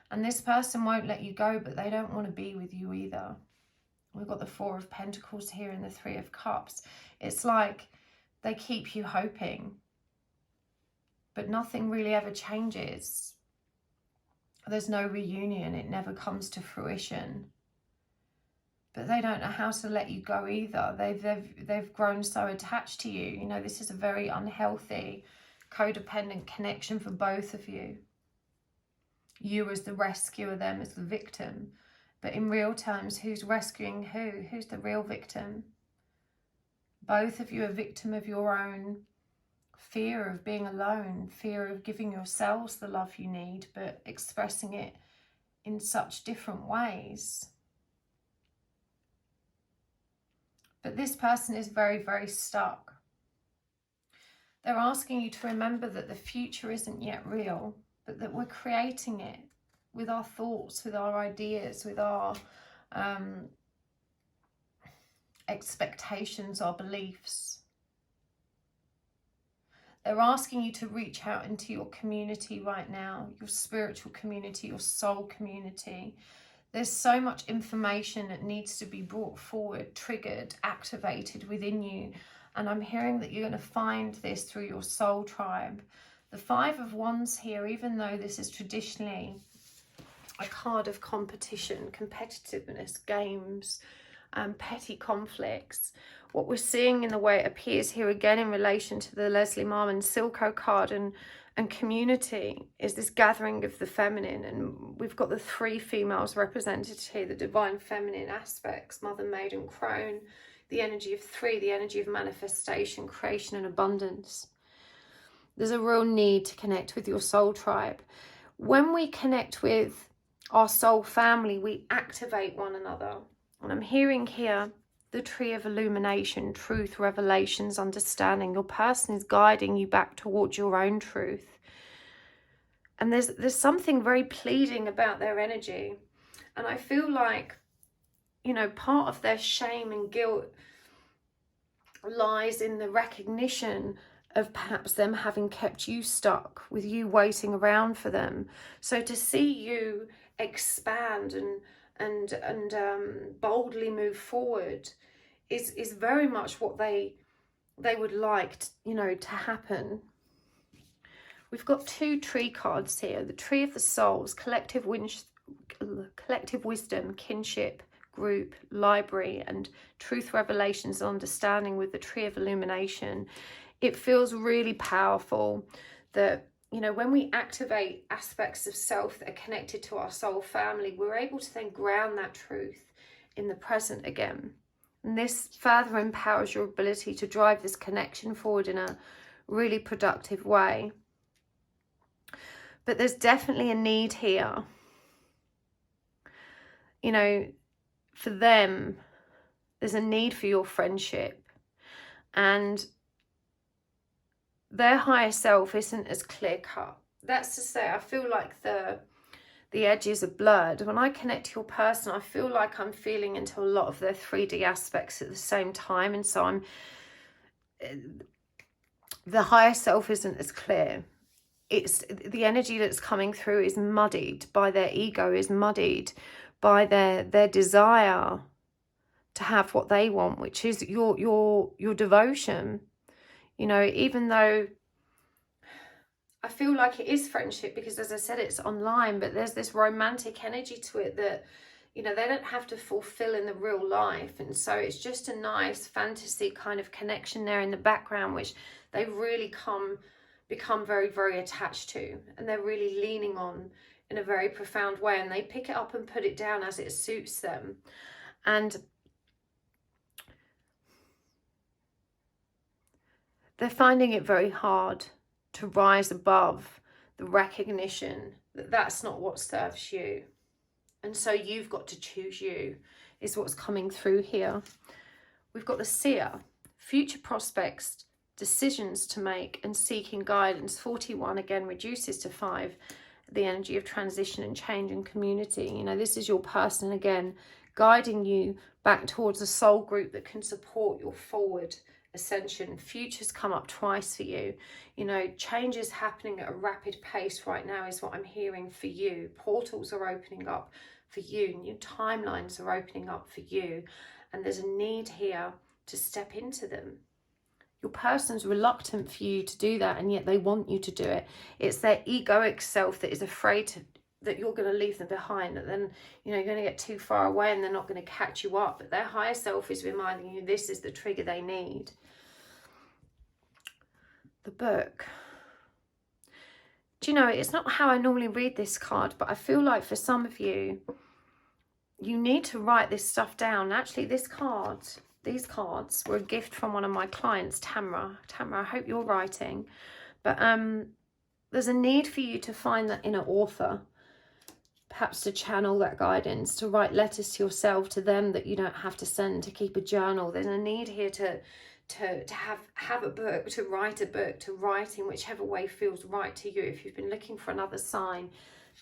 And this person won't let you go, but they don't want to be with you either. We've got the Four of Pentacles here and the Three of Cups. It's like they keep you hoping, but nothing really ever changes. There's no reunion. It never comes to fruition. But they don't know how to let you go either. They've grown so attached to you. You know, this is a very unhealthy, codependent connection for both of you. You as the rescuer, them as the victim. But in real terms, who's rescuing who? Who's the real victim? Both of you are victim of your own fear of being alone, fear of giving yourselves the love you need, but expressing it in such different ways. But this person is very, very stuck. They're asking you to remember that the future isn't yet real, but that we're creating it with our thoughts, with our ideas, with our expectations, our beliefs. They're asking you to reach out into your community right now, your spiritual community, your soul community. There's so much information that needs to be brought forward, triggered, activated within you. And I'm hearing that you're going to find this through your soul tribe. The Five of Wands here, even though this is traditionally a card of competition, competitiveness, games, petty conflicts, what we're seeing in the way it appears here again in relation to the Leslie Marmon Silco card and community is this gathering of the feminine. And we've got the three females represented here, the divine feminine aspects, mother, maiden, crone, the energy of three, the energy of manifestation, creation and abundance. There's a real need to connect with your soul tribe. When we connect with our soul family, we activate one another. And I'm hearing here the tree of illumination, truth, revelations, understanding. Your person is guiding you back towards your own truth. And there's something very pleading about their energy. And I feel like, you know, part of their shame and guilt lies in the recognition of perhaps them having kept you stuck, with you waiting around for them. So to see you expand and boldly move forward is very much what they would like to, you know, to happen. We've got two tree cards here. The Tree of the Souls, collective wisdom, kinship, group library and truth, revelations, and understanding with the tree of illumination, it feels really powerful that, you know, when we activate aspects of self that are connected to our soul family, we're able to then ground that truth in the present again. And this further empowers your ability to drive this connection forward in a really productive way. But there's definitely a need here, you know, for them. There's a need for your friendship, and their higher self isn't as clear cut. That's to say, I feel like the edges are blurred. When I connect to your person, I feel like I'm feeling into a lot of their 3D aspects at the same time, and so the higher self isn't as clear. It's the energy that's coming through is muddied by their ego, is muddied by their desire to have what they want, which is your devotion. You know, even though I feel like it is friendship, because as I said, it's online, but there's this romantic energy to it that, you know, they don't have to fulfill in the real life. And so it's just a nice fantasy kind of connection there in the background, which they really become very, very attached to, and they're really leaning on in a very profound way, and they pick it up and put it down as it suits them. And they're finding it very hard to rise above the recognition that that's not what serves you. And so you've got to choose you, is what's coming through here. We've got the seer, future prospects, decisions to make, and seeking guidance. 41 again reduces to 5, the energy of transition and change and community. You know, this is your person again, guiding you back towards a soul group that can support your forward ascension. Futures come up twice for you. You know, change is happening at a rapid pace right now is what I'm hearing for you. Portals are opening up for you. New timelines are opening up for you. And there's a need here to step into them. Your person's reluctant for you to do that, and yet they want you to do it. It's their egoic self that is afraid that you're going to leave them behind, that then, you know, you're going to get too far away and they're not going to catch you up. But their higher self is reminding you this is the trigger they need. The book. Do you know, it's not how I normally read this card, but I feel like for some of you, you need to write this stuff down. Actually, these cards were a gift from one of my clients, Tamara. Tamara, I hope you're writing. But there's a need for you to find that inner author, perhaps to channel that guidance, to write letters to yourself, to them that you don't have to send, to keep a journal. There's a need here to have a book, to write a book, to write in whichever way feels right to you. If you've been looking for another sign,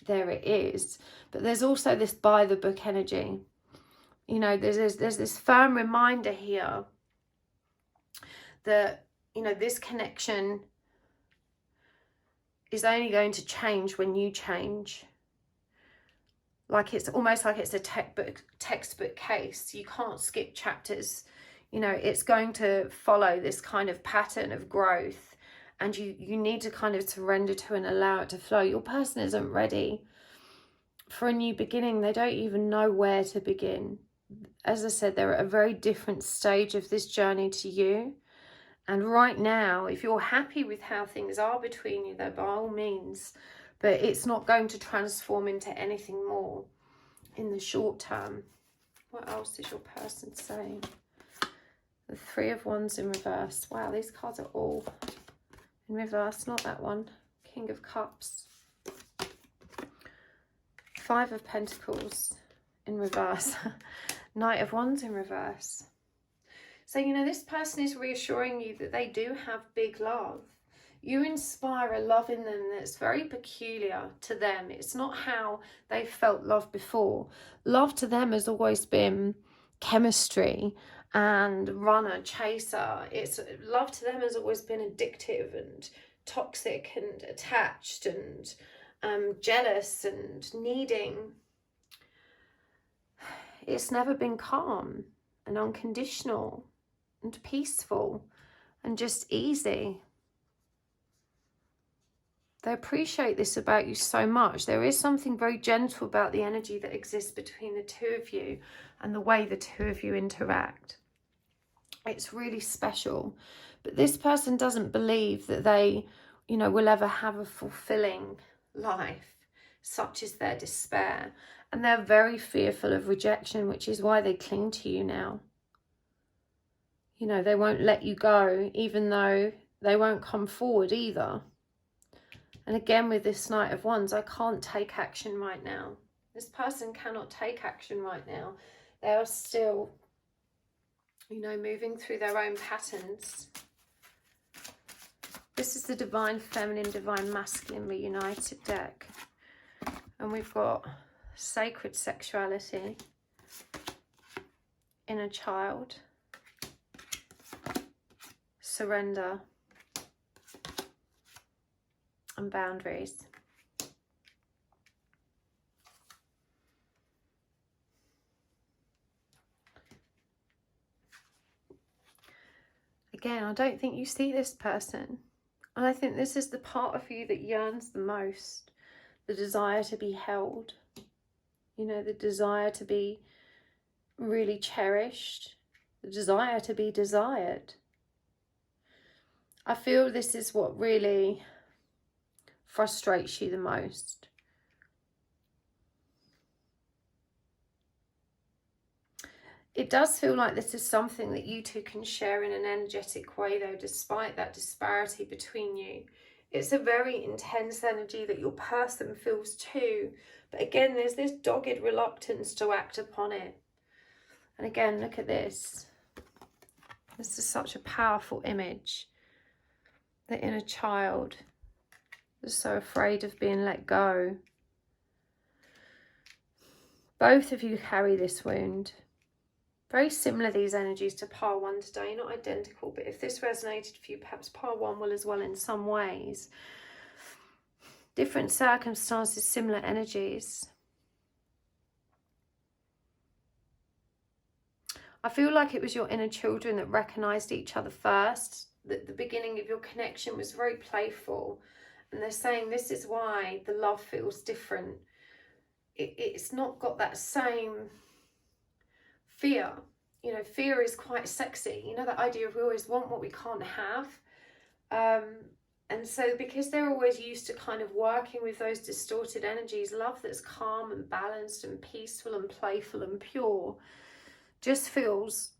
there it is. But there's also this by the book energy. You know, there's this firm reminder here that, you know, this connection is only going to change when you change. Like it's almost like it's a textbook case. You can't skip chapters. You know, it's going to follow this kind of pattern of growth, and you need to kind of surrender to and allow it to flow. Your person isn't ready for a new beginning. They don't even know where to begin. As I said, they're at a very different stage of this journey to you. And right now, if you're happy with how things are between you, though, by all means, but it's not going to transform into anything more in the short term. What else is your person saying? The 3 of Wands in reverse. Wow, these cards are all in reverse, not that one. King of Cups. 5 of Pentacles in reverse. Knight of Wands in reverse. So, you know, this person is reassuring you that they do have big love. You inspire a love in them that's very peculiar to them. It's not how they felt love before. Love to them has always been chemistry and runner, chaser. It's love to them has always been addictive and toxic and attached and jealous and needing. It's never been calm and unconditional and peaceful and just easy. They appreciate this about you so much. There is something very gentle about the energy that exists between the two of you and the way the two of you interact. It's really special. But this person doesn't believe that they, you know, will ever have a fulfilling life. Such is their despair. And they're very fearful of rejection, which is why they cling to you now. You know, they won't let you go, even though they won't come forward either. And again, with this Knight of Wands, I can't take action right now. This person cannot take action right now. They are still, you know, moving through their own patterns. This is the Divine Feminine, Divine Masculine reunited deck. And we've got Sacred Sexuality, Inner Child, Surrender, and Boundaries. Again, I don't think you see this person. And I think this is the part of you that yearns the most. The desire to be held. You know, the desire to be really cherished. The desire to be desired. I feel this is what really frustrates you the most. It does feel like this is something that you two can share in an energetic way, though, despite that disparity between you. It's a very intense energy that your person feels too. But again, there's this dogged reluctance to act upon it. And again, look at this. This is such a powerful image. The inner child is so afraid of being let go. Both of you carry this wound. Very similar, these energies, to pile 1 today. Not identical, but if this resonated for you, perhaps pile 1 will as well in some ways. Different circumstances, similar energies. I feel like it was your inner children that recognised each other first. That the beginning of your connection was very playful. And they're saying this is why the love feels different. It's not got that same fear. You know, fear is quite sexy. You know, that idea of we always want what we can't have. And so because they're always used to kind of working with those distorted energies, love that's calm and balanced and peaceful and playful and pure just feels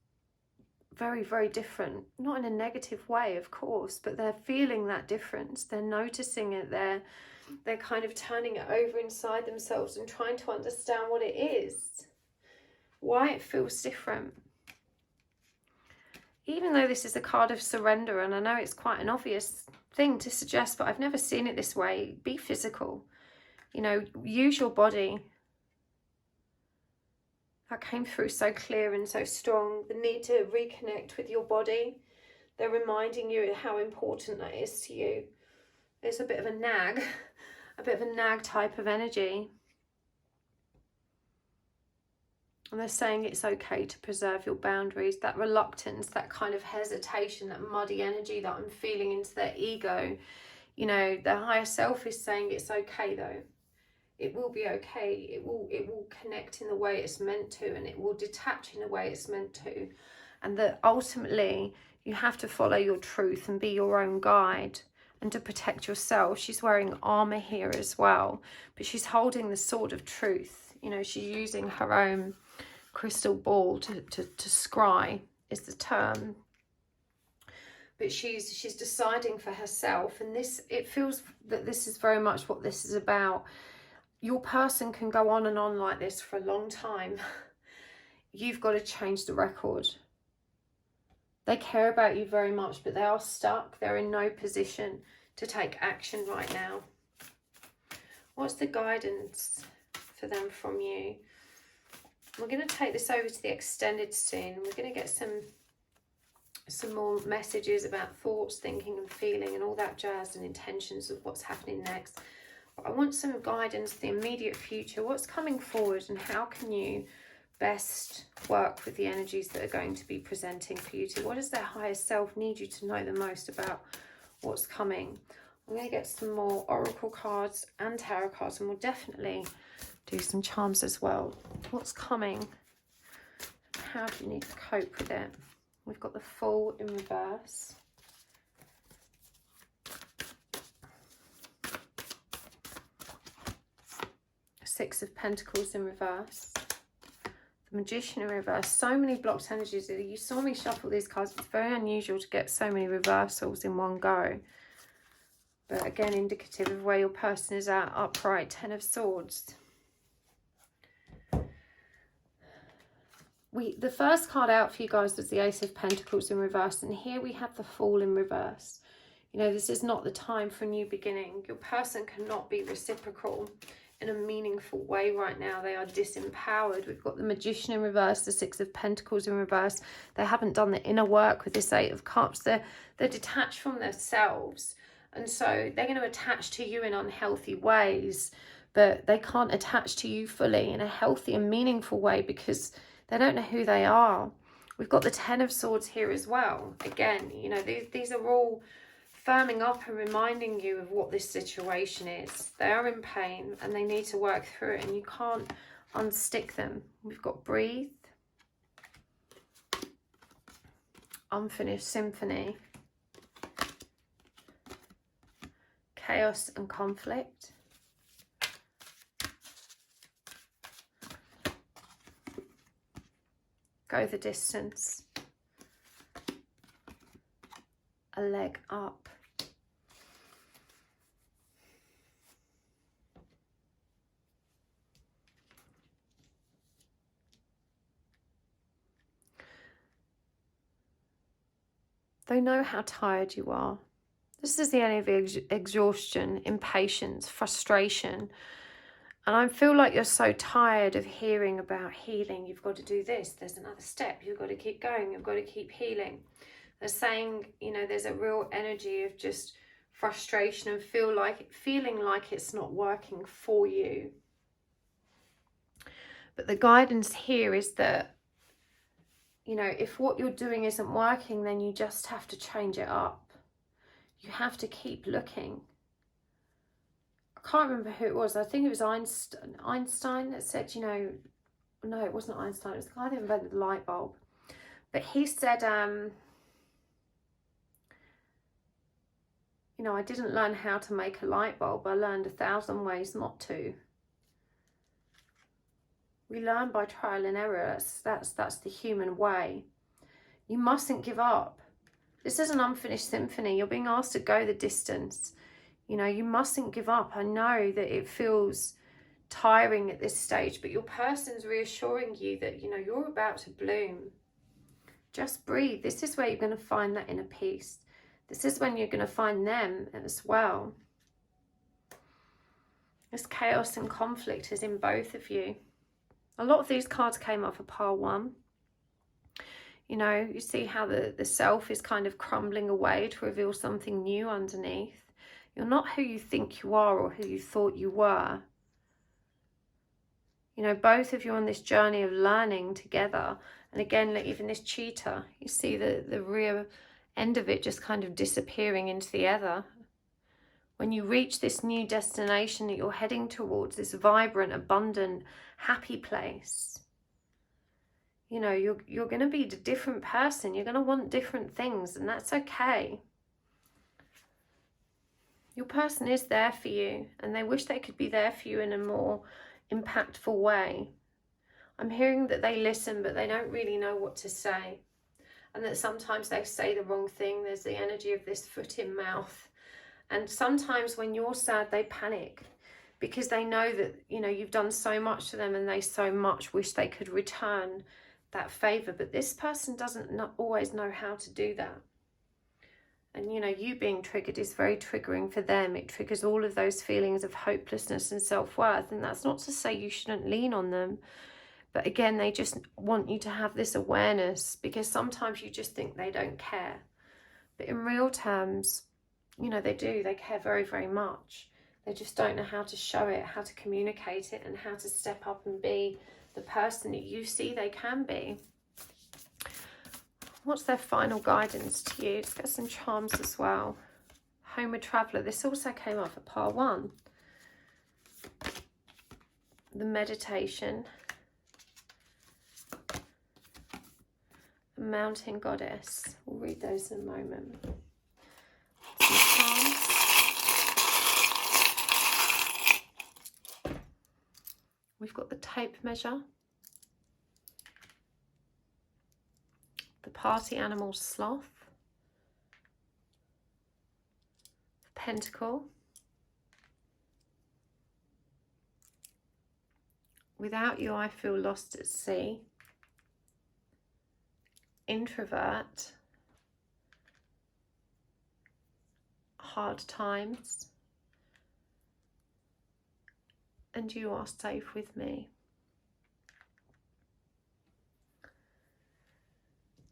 very, very different. Not in a negative way, of course, but they're feeling that difference. They're noticing it. They're kind of turning it over inside themselves and trying to understand what it is. Why it feels different. Even though this is a card of surrender, and I know it's quite an obvious thing to suggest, but I've never seen it this way. Be physical. You know, use your body. That came through so clear and so strong. The need to reconnect with your body. They're reminding you how important that is to you. It's a bit of a nag. A bit of a nag type of energy. And they're saying it's okay to preserve your boundaries. That reluctance, that kind of hesitation, that muddy energy that I'm feeling into their ego. You know, their higher self is saying it's okay though. It will be okay. It will connect in the way it's meant to, and it will detach in the way it's meant to. And that ultimately you have to follow your truth and be your own guide. And to protect yourself. She's wearing armor here as well. But she's holding the sword of truth. You know, she's using her own crystal ball to scry is the term. But she's deciding for herself. And this, it feels that this is very much what this is about. Your person can go on and on like this for a long time. You've got to change the record. They care about you very much, but they are stuck. They're in no position to take action right now. What's the guidance for them from you? We're going to take this over to the extended scene. We're going to get some more messages about thoughts, thinking and feeling and all that jazz and intentions of what's happening next. But I want some guidance for the immediate future. What's coming forward and how can you best work with the energies that are going to be presenting for you? What does their higher self need you to know the most about what's coming? I'm going to get some more oracle cards and tarot cards, and we'll definitely do some charms as well. What's coming? How do you need to cope with it? We've got the Fool in reverse. Six of Pentacles in reverse. The Magician in reverse. So many blocked energies. You saw me shuffle these cards. It's very unusual to get so many reversals in one go. But again, indicative of where your person is at. Upright, Ten of Swords. The first card out for you guys was the Ace of Pentacles in reverse. And here we have the Fool in reverse. You know, this is not the time for a new beginning. Your person cannot be reciprocal in a meaningful way right now. They are disempowered. We've got the Magician in reverse, the Six of Pentacles in reverse. They haven't done the inner work with this Eight of Cups. They're detached from themselves, and so they're going to attach to you in unhealthy ways, but they can't attach to you fully in a healthy and meaningful way because they don't know who they are. We've got the Ten of Swords here as well. Again, you know, these are all firming up and reminding you of what this situation is. They are in pain and they need to work through it, and you can't unstick them. We've got Breathe, Unfinished Symphony, Chaos and Conflict, Go the Distance, A Leg Up, they know how tired you are. This is the energy of exhaustion, impatience, frustration. And I feel like you're so tired of hearing about healing. You've got to do this. There's another step. You've got to keep going. You've got to keep healing. They're saying, you know, there's a real energy of just frustration and feeling like it's not working for you. But the guidance here is that, you know, if what you're doing isn't working, then you just have to change it up. You have to keep looking. I can't remember who it was. I think it was Einstein that said, you know, no, it wasn't Einstein. It was the guy that invented the light bulb. But he said, you know, I didn't learn how to make a light bulb. I learned 1,000 ways not to. We learn by trial and error. That's the human way. You mustn't give up. This is an unfinished symphony. You're being asked to go the distance. You know, you mustn't give up. I know that it feels tiring at this stage, but your person's reassuring you that, you know, you're about to bloom. Just breathe. This is where you're going to find that inner peace. This is when you're going to find them as well. This chaos and conflict is in both of you. A lot of these cards came up for pile one. You know, you see how the self is kind of crumbling away to reveal something new underneath. You're not who you think you are or who you thought you were. You know, both of you on this journey of learning together. And again, like even this cheetah, you see the rear end of it just kind of disappearing into the ether. When you reach this new destination that you're heading towards, this vibrant, abundant, happy place, you know, you're going to be a different person. You're going to want different things, and that's okay. Your person is there for you, and they wish they could be there for you in a more impactful way. I'm hearing that they listen, but they don't really know what to say, and that sometimes they say the wrong thing. There's the energy of this foot in mouth. And sometimes when you're sad, they panic because they know that, you know, you've done so much to them and they so much wish they could return that favor. But this person doesn't always know how to do that. And, you know, you being triggered is very triggering for them. It triggers all of those feelings of hopelessness and self-worth. And that's not to say you shouldn't lean on them. But again, they just want you to have this awareness, because sometimes you just think they don't care. But in real terms, you know, they do. They care very, very much. They just don't know how to show it, how to communicate it, and how to step up and be the person that you see they can be. What's their final guidance to you? Let's get some charms as well. Homeward Traveller. This also came up for pile 1. The meditation. The Mountain Goddess. We'll read those in a moment. Some charms. We've got the tape measure. The party animal sloth. The pentacle. Without you, I feel lost at sea. Introvert. Hard times. And you are safe with me.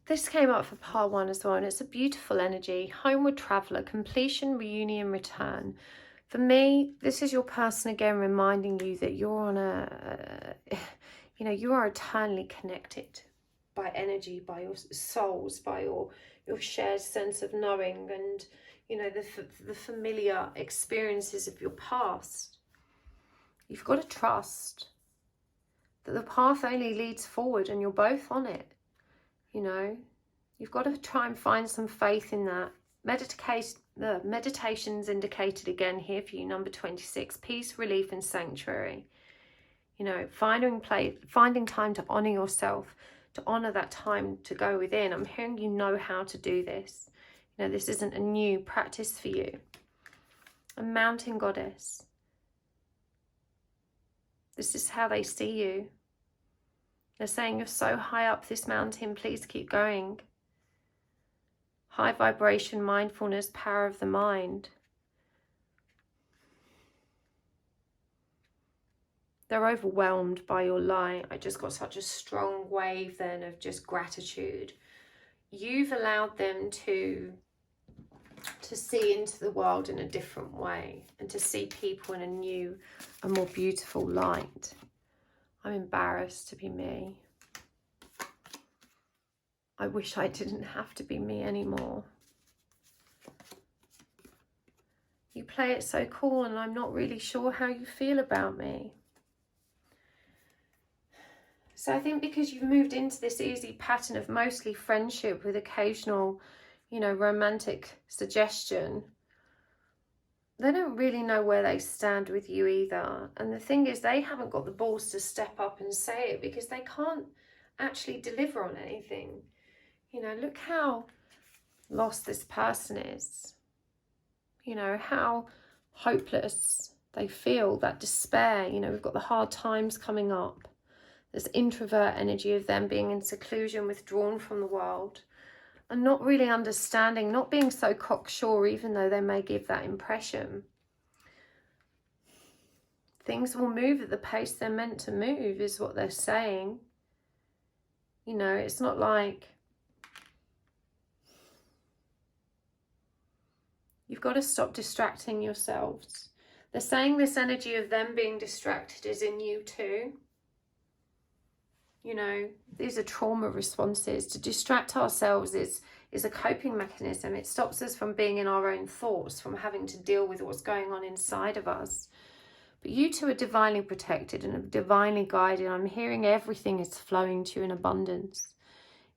This came up for pile 1 as well, and it's a beautiful energy. Homeward Traveller, completion, reunion, return. For me, this is your person again reminding you that you're on you are eternally connected by energy, by your souls, by your shared sense of knowing, and the familiar experiences of your past. You've got to trust that the path only leads forward, and you're both on it. You've got to try and find some faith in that. The meditation's indicated again here for you, number 26, peace, relief and sanctuary. Finding time to honour yourself, to honour that time to go within. I'm hearing you know how to do this. This isn't a new practice for you. A Mountain Goddess. This is how they see you. They're saying you're so high up this mountain, please keep going. High vibration, mindfulness, power of the mind. They're overwhelmed by your light. I just got such a strong wave then of just gratitude. You've allowed them to see into the world in a different way, and to see people in a new and more beautiful light. I'm embarrassed to be me. I wish I didn't have to be me anymore. You play it so cool, and I'm not really sure how you feel about me. So I think because you've moved into this easy pattern of mostly friendship with occasional, romantic suggestion, they don't really know where they stand with you either. And the thing is, they haven't got the balls to step up and say it, because they can't actually deliver on anything. Look how lost this person is. How hopeless they feel, that despair. We've got the hard times coming up. This introvert energy of them being in seclusion, withdrawn from the world, and not really understanding, not being so cocksure, even though they may give that impression. Things will move at the pace they're meant to move, is what they're saying. It's not like you've got to stop distracting yourselves. They're saying this energy of them being distracted is in you too. These are trauma responses. To distract ourselves is a coping mechanism. It stops us from being in our own thoughts, from having to deal with what's going on inside of us. But you two are divinely protected and divinely guided. I'm hearing everything is flowing to you in abundance.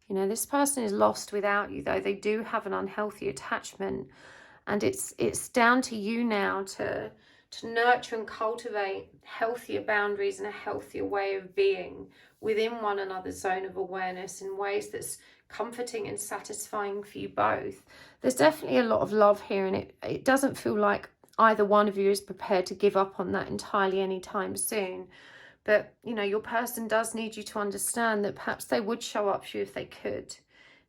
This person is lost without you, though. They do have an unhealthy attachment. And it's down to you now to nurture and cultivate healthier boundaries and a healthier way of being within one another's zone of awareness in ways that's comforting and satisfying for you both. There's definitely a lot of love here, and it doesn't feel like either one of you is prepared to give up on that entirely anytime soon. But, your person does need you to understand that perhaps they would show up for you if they could.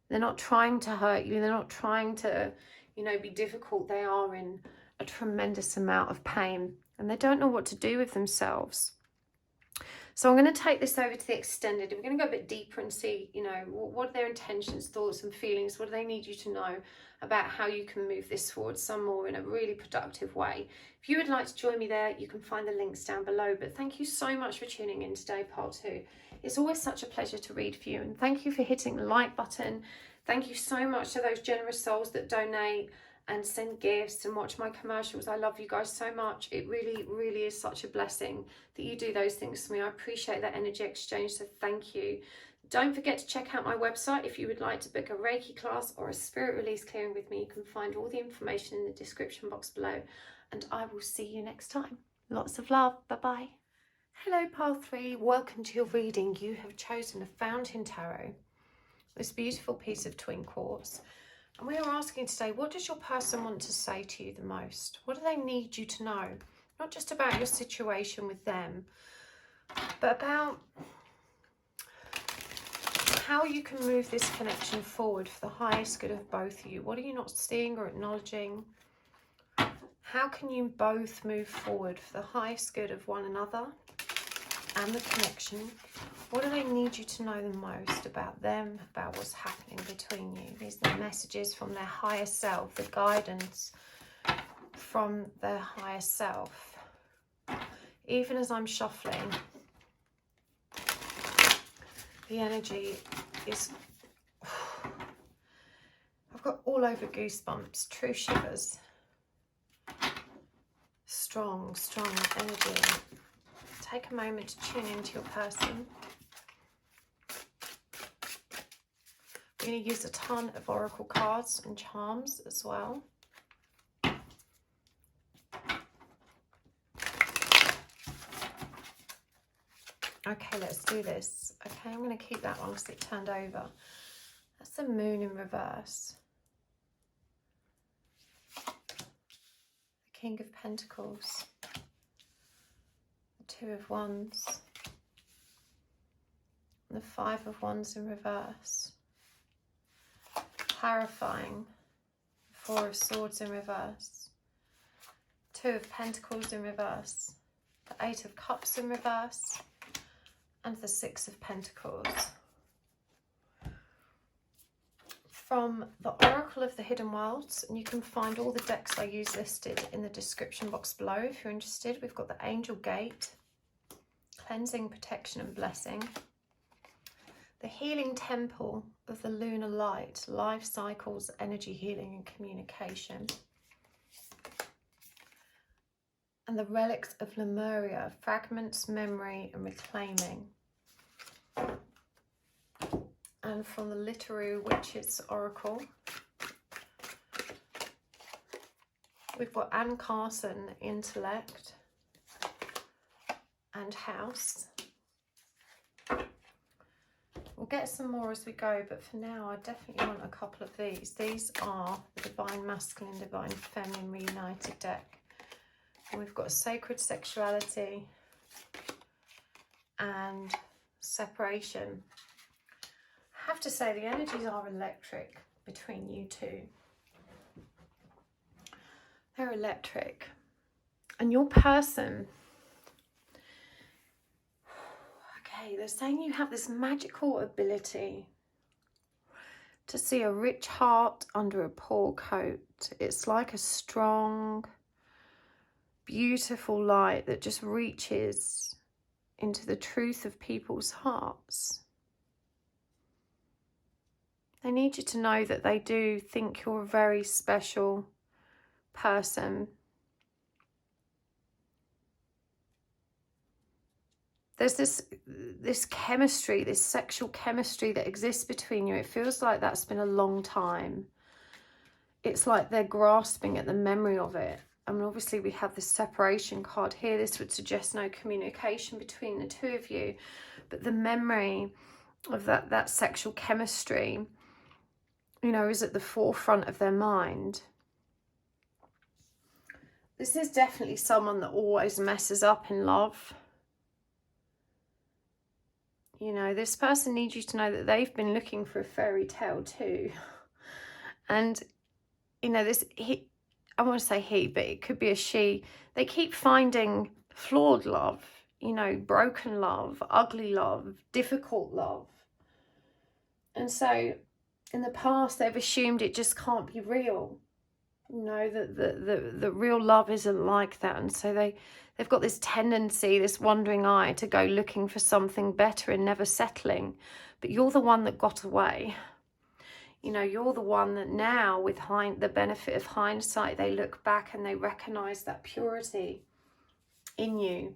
They're not trying to hurt you. They're not trying to, be difficult. They are in a tremendous amount of pain, and they don't know what to do with themselves. So I'm going to take this over to the extended. We're going to go a bit deeper and see, what are their intentions, thoughts and feelings? What do they need you to know about how you can move this forward some more in a really productive way? If you would like to join me there, you can find the links down below. But thank you so much for tuning in today, part 2. It's always such a pleasure to read for you. And thank you for hitting the like button. Thank you so much to those generous souls that donate. and send gifts and watch my commercials. I love you guys so much. It really, really is such a blessing that you do those things for me. I appreciate that energy exchange, so thank you. Don't forget to check out my website if you would like to book a Reiki class or a spirit release clearing with me. You can find all the information in the description box below, and I will see you next time. Lots of love. Bye-bye. Hello, Pile 3. Welcome to your reading. You have chosen a Fountain Tarot, this beautiful piece of twin quartz. And we are asking today, what does your person want to say to you the most? What do they need you to know? Not just about your situation with them, but about how you can move this connection forward for the highest good of both of you. What are you not seeing or acknowledging? How can you both move forward for the highest good of one another and the connection? What do they need you to know the most about them, about what's happening between you? These are the messages from their higher self, the guidance from their higher self. Even as I'm shuffling, the energy is, I've got all over goosebumps, true shivers. Strong, strong energy. Take a moment to tune into your person. We're going to use a ton of oracle cards and charms as well. Okay, let's do this. Okay, I'm going to keep that one because it turned over. That's the Moon in reverse. The King of Pentacles. The Two of Wands. And the Five of Wands in reverse. Clarifying. The Four of Swords in reverse. Two of Pentacles in reverse. The Eight of Cups in reverse. And the Six of Pentacles. From the Oracle of the Hidden Worlds, and you can find all the decks I use listed in the description box below if you're interested. We've got the Angel Gate, Cleansing, Protection and Blessing. The Healing Temple of the Lunar Light, Life Cycles, Energy Healing and Communication. And the Relics of Lemuria, Fragments, Memory and Reclaiming. And from the Literary Witches Oracle, we've got Anne Carson, Intellect and House. We'll get some more as we go, but for now I definitely want a couple of these. These are the Divine Masculine, Divine Feminine Reunited deck. And we've got Sacred Sexuality and Separation. I have to say the energies are electric between you two. They're electric. And your person, okay, they're saying you have this magical ability to see a rich heart under a poor coat. It's like a strong, beautiful light that just reaches into the truth of people's hearts. They need you to know that they do think you're a very special person. There's this chemistry, this sexual chemistry that exists between you. It feels like that's been a long time. It's like they're grasping at the memory of it. I mean, obviously we have this separation card here. This would suggest no communication between the two of you. But the memory of that sexual chemistry, you know, is at the forefront of their mind. This is definitely someone that always messes up in love. You know, this person needs you to know that they've been looking for a fairy tale too. And, you know, I want to say he, but it could be a she. They keep finding flawed love, you know, broken love, ugly love, difficult love. And so in the past, they've assumed it just can't be real. You know, that the real love isn't like that. And so they've got this tendency, this wandering eye to go looking for something better and never settling. But you're the one that got away. You know, you're the one that now, with the benefit of hindsight, they look back and they recognize that purity in you.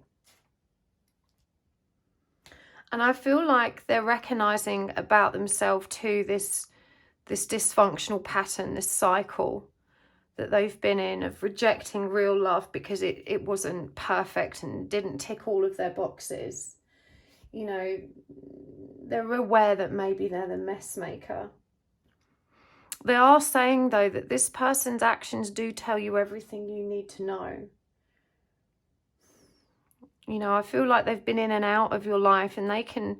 And I feel like they're recognizing about themselves too, this dysfunctional pattern, this cycle that they've been in of rejecting real love because it wasn't perfect and didn't tick all of their boxes. You know, they're aware that maybe they're the mess maker. They are saying, though, that this person's actions do tell you everything you need to know. You know, I feel like they've been in and out of your life, and they can,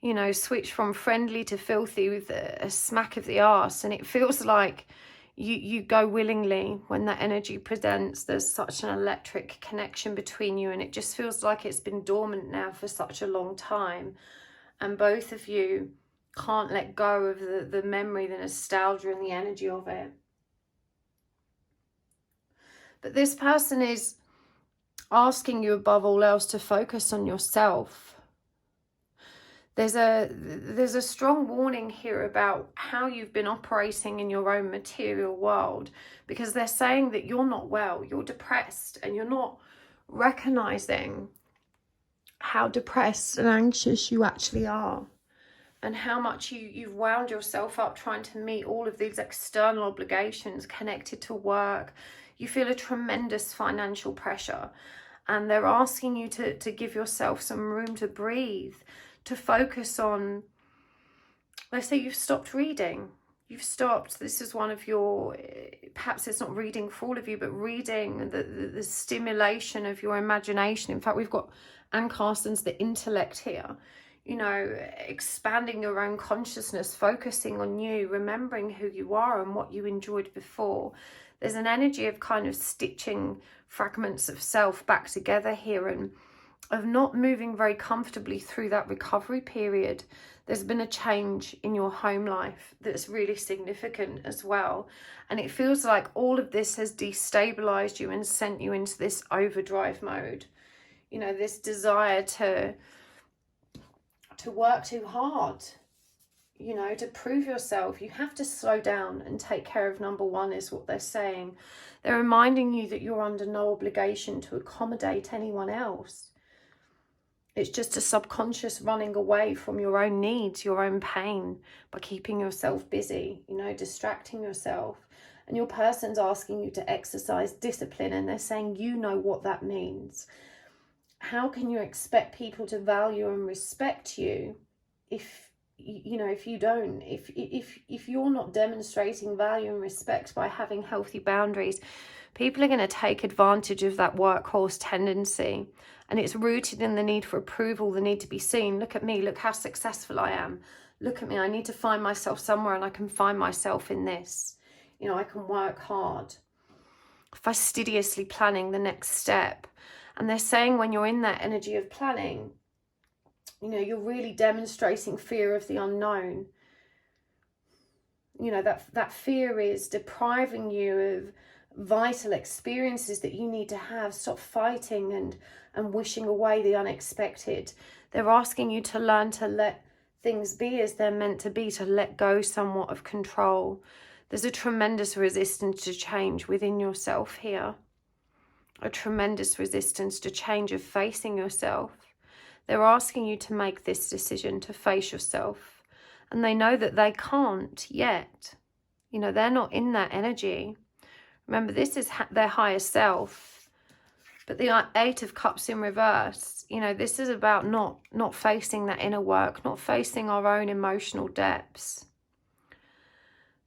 you know, switch from friendly to filthy with a smack of the arse. And it feels like you go willingly when that energy presents. There's such an electric connection between you, and it just feels like it's been dormant now for such a long time. And both of you can't let go of the memory, the nostalgia and the energy of it. But this person is asking you above all else to focus on yourself. There's a strong warning here about how you've been operating in your own material world, because they're saying that you're not well, you're depressed, and you're not recognizing how depressed and anxious you actually are, and how much you've wound yourself up trying to meet all of these external obligations connected to work. You feel a tremendous financial pressure, and they're asking you to give yourself some room to breathe, to focus on, let's say you've stopped reading. You've stopped, this is one of your, perhaps it's not reading for all of you, but reading the stimulation of your imagination. In fact, we've got Anne Carson's The Intellect here. You know, expanding your own consciousness, focusing on you, remembering who you are and what you enjoyed before. There's an energy of kind of stitching fragments of self back together here, and of not moving very comfortably through that recovery period. There's been a change in your home life that's really significant as well. And it feels like all of this has destabilized you and sent you into this overdrive mode. You know, this desire to work too hard, you know, to prove yourself. You have to slow down and take care of number one, is what they're saying. They're reminding you that you're under no obligation to accommodate anyone else. It's just a subconscious running away from your own needs, your own pain, by keeping yourself busy, you know, distracting yourself. And your person's asking you to exercise discipline, and they're saying, you know what that means. How can you expect people to value and respect you if, you know, if you don't, if you're not demonstrating value and respect by having healthy boundaries? People are going to take advantage of that workhorse tendency, and it's rooted in the need for approval, the need to be seen. Look at me, look how successful I am. Look at me, I need to find myself somewhere, and I can find myself in this. You know, I can work hard, fastidiously planning the next step. And they're saying when you're in that energy of planning, you know, you're really demonstrating fear of the unknown. You know, that fear is depriving you of vital experiences that you need to have. Stop fighting and wishing away the unexpected. They're asking you to learn to let things be as they're meant to be, to let go somewhat of control. There's a tremendous resistance to change within yourself here. A tremendous resistance to change, of facing yourself. They're asking you to make this decision to face yourself. And they know that they can't yet. You know, they're not in that energy. Remember, this is their higher self. But the Eight of Cups in reverse, you know, this is about not facing that inner work, not facing our own emotional depths.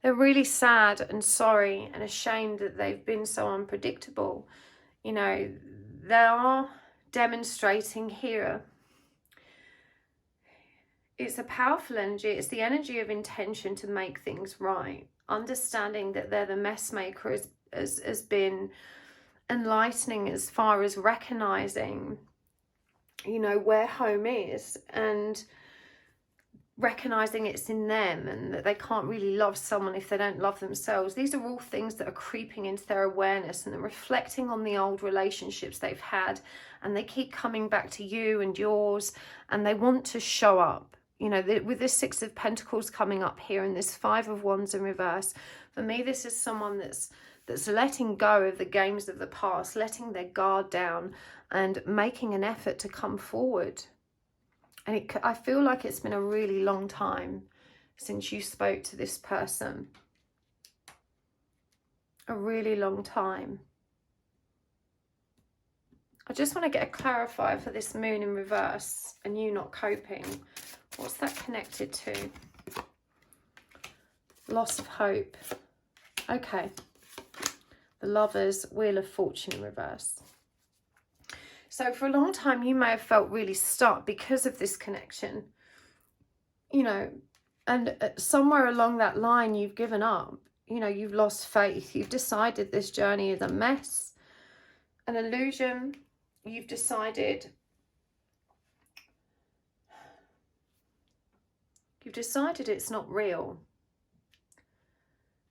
They're really sad and sorry and ashamed that they've been so unpredictable. You know, they are demonstrating here. It's a powerful energy. It's the energy of intention to make things right. Understanding that they're the mess maker has been enlightening as far as recognizing, you know, where home is, and recognizing it's in them, and that they can't really love someone if they don't love themselves. These are all things that are creeping into their awareness, and they're reflecting on the old relationships they've had, and they keep coming back to you and yours, and they want to show up. you know, with this Six of Pentacles coming up here and this Five of Wands in reverse, for me, this is someone that's letting go of the games of the past, letting their guard down and making an effort to come forward. And I feel like it's been a really long time since you spoke to this person. A really long time. I just want to get a clarifier for this moon in reverse and you not coping. What's that connected to? Loss of hope. Okay. The Lovers, Wheel of Fortune in reverse. So for a long time, you may have felt really stuck because of this connection. You know, and somewhere along that line, you've given up. You know, you've lost faith. You've decided this journey is a mess, an illusion. You've decided it's not real.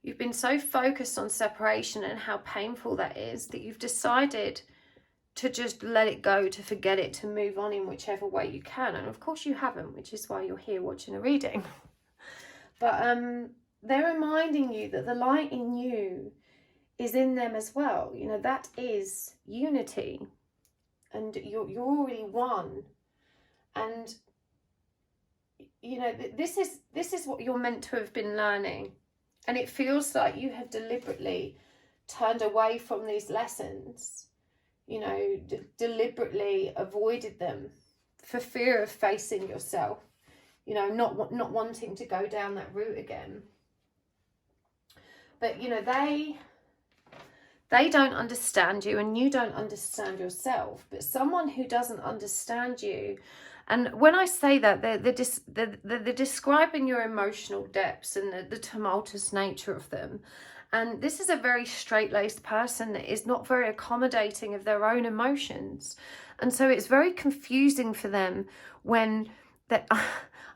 You've been so focused on separation and how painful that is that you've decided to just let it go, to forget it, to move on in whichever way you can. And of course you haven't, which is why you're here watching a reading. But they're reminding you that the light in you is in them as well. You know, that is unity. And you're already one. And, you know, this is what you're meant to have been learning. And it feels like you have deliberately turned away from these lessons. You know, deliberately avoided them for fear of facing yourself. You know, not wanting to go down that route again. But, you know, they don't understand you and you don't understand yourself. But someone who doesn't understand you, and when I say that, they're describing your emotional depths and the tumultuous nature of them. And this is a very straight-laced person that is not very accommodating of their own emotions. And so it's very confusing for them when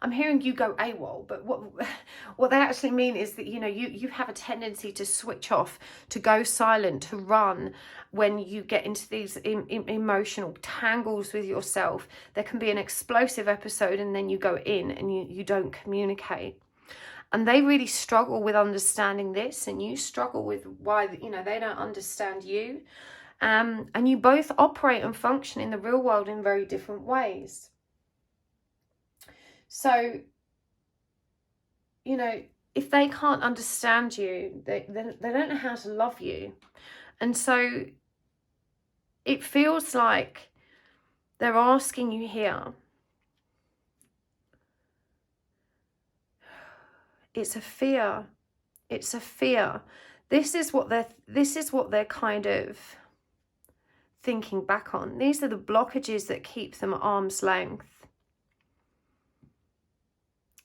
I'm hearing you go AWOL, but what they actually mean is that, you know, you have a tendency to switch off, to go silent, to run when you get into these emotional tangles with yourself. There can be an explosive episode and then you go in and you don't communicate. And they really struggle with understanding this, and you struggle with why, you know, they don't understand you. And you both operate and function in the real world in very different ways. So, you know, if they can't understand you, they don't know how to love you. And so it feels like they're asking you here. It's a fear. It's a fear. This is what they're kind of thinking back on. These are the blockages that keep them at arm's length.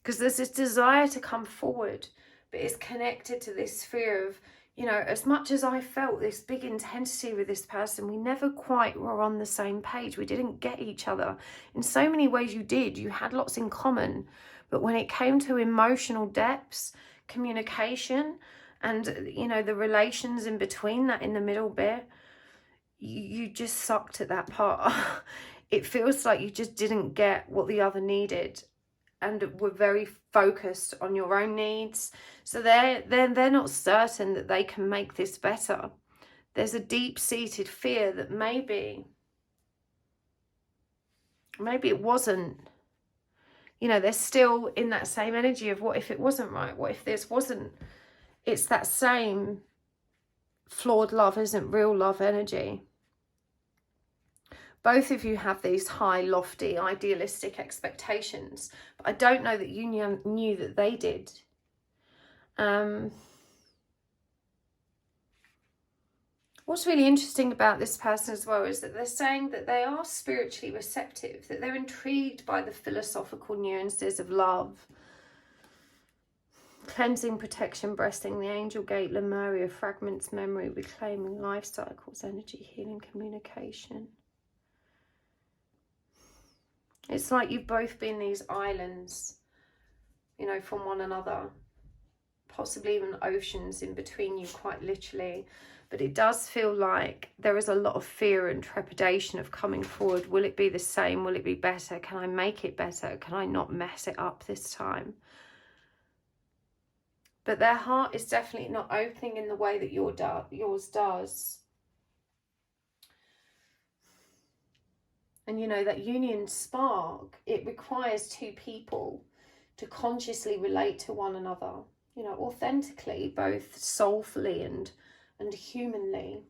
Because there's this desire to come forward, but it's connected to this fear of, you know, as much as I felt this big intensity with this person, we never quite were on the same page. We didn't get each other. In so many ways you did. You had lots in common. But when it came to emotional depths, communication, and, you know, the relations in between that, in the middle bit, you just sucked at that part. It feels like you just didn't get what the other needed, and were very focused on your own needs. So they're not certain that they can make this better. There's a deep-seated fear that maybe it wasn't. You know, they're still in that same energy of what if it wasn't right? What if this wasn't? It's that same flawed love isn't real love energy. Both of you have these high, lofty, idealistic expectations. But I don't know that you knew that they did. What's really interesting about this person as well is that they're saying that they are spiritually receptive, that they're intrigued by the philosophical nuances of love. Cleansing, protection, breasting, the angel gate, Lemuria, fragments, memory, reclaiming, life cycles, energy, healing, communication. It's like you've both been these islands, you know, from one another. Possibly even oceans in between you, quite literally. but it does feel like there is a lot of fear and trepidation of coming forward. Will it be the same? Will it be better? Can I make it better? Can I not mess it up this time? But their heart is definitely not opening in the way that yours does. And you know, that union spark, it requires two people to consciously relate to one another, you know, authentically, both soulfully and humanly.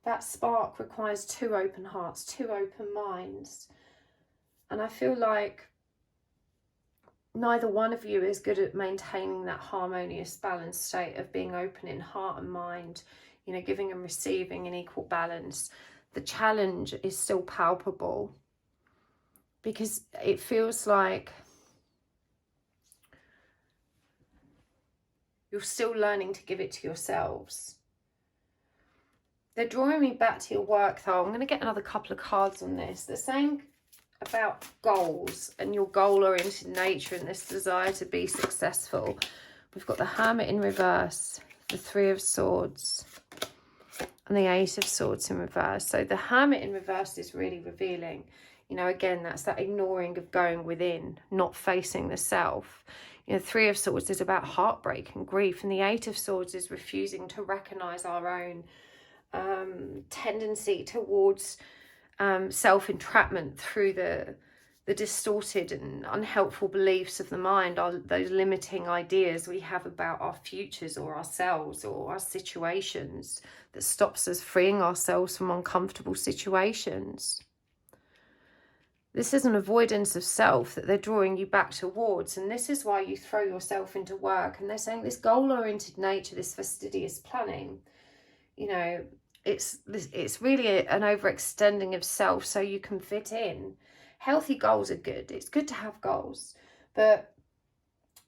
That spark requires two open hearts, two open minds. And I feel like neither one of you is good at maintaining that harmonious, balanced state of being open in heart and mind, you know, giving and receiving in equal balance. The challenge is still palpable because it feels like you're still learning to give it to yourselves. They're drawing me back to your work, though. I'm going to get another couple of cards on this. They're saying about goals and your goal-oriented nature and this desire to be successful. We've got the Hermit in reverse, the Three of Swords, and the Ace of Swords in reverse. So the Hermit in reverse is really revealing. You know, again, that's that ignoring of going within, not facing the self. You know, Three of Swords is about heartbreak and grief, and the Eight of Swords is refusing to recognize our own tendency towards self-entrapment through the distorted and unhelpful beliefs of the mind, those limiting ideas we have about our futures or ourselves or our situations that stops us freeing ourselves from uncomfortable situations. This is an avoidance of self that they're drawing you back towards, and this is why you throw yourself into work. And they're saying this goal-oriented nature, this fastidious planning, you know, it's really an overextending of self so you can fit in. Healthy goals are good. It's good to have goals, but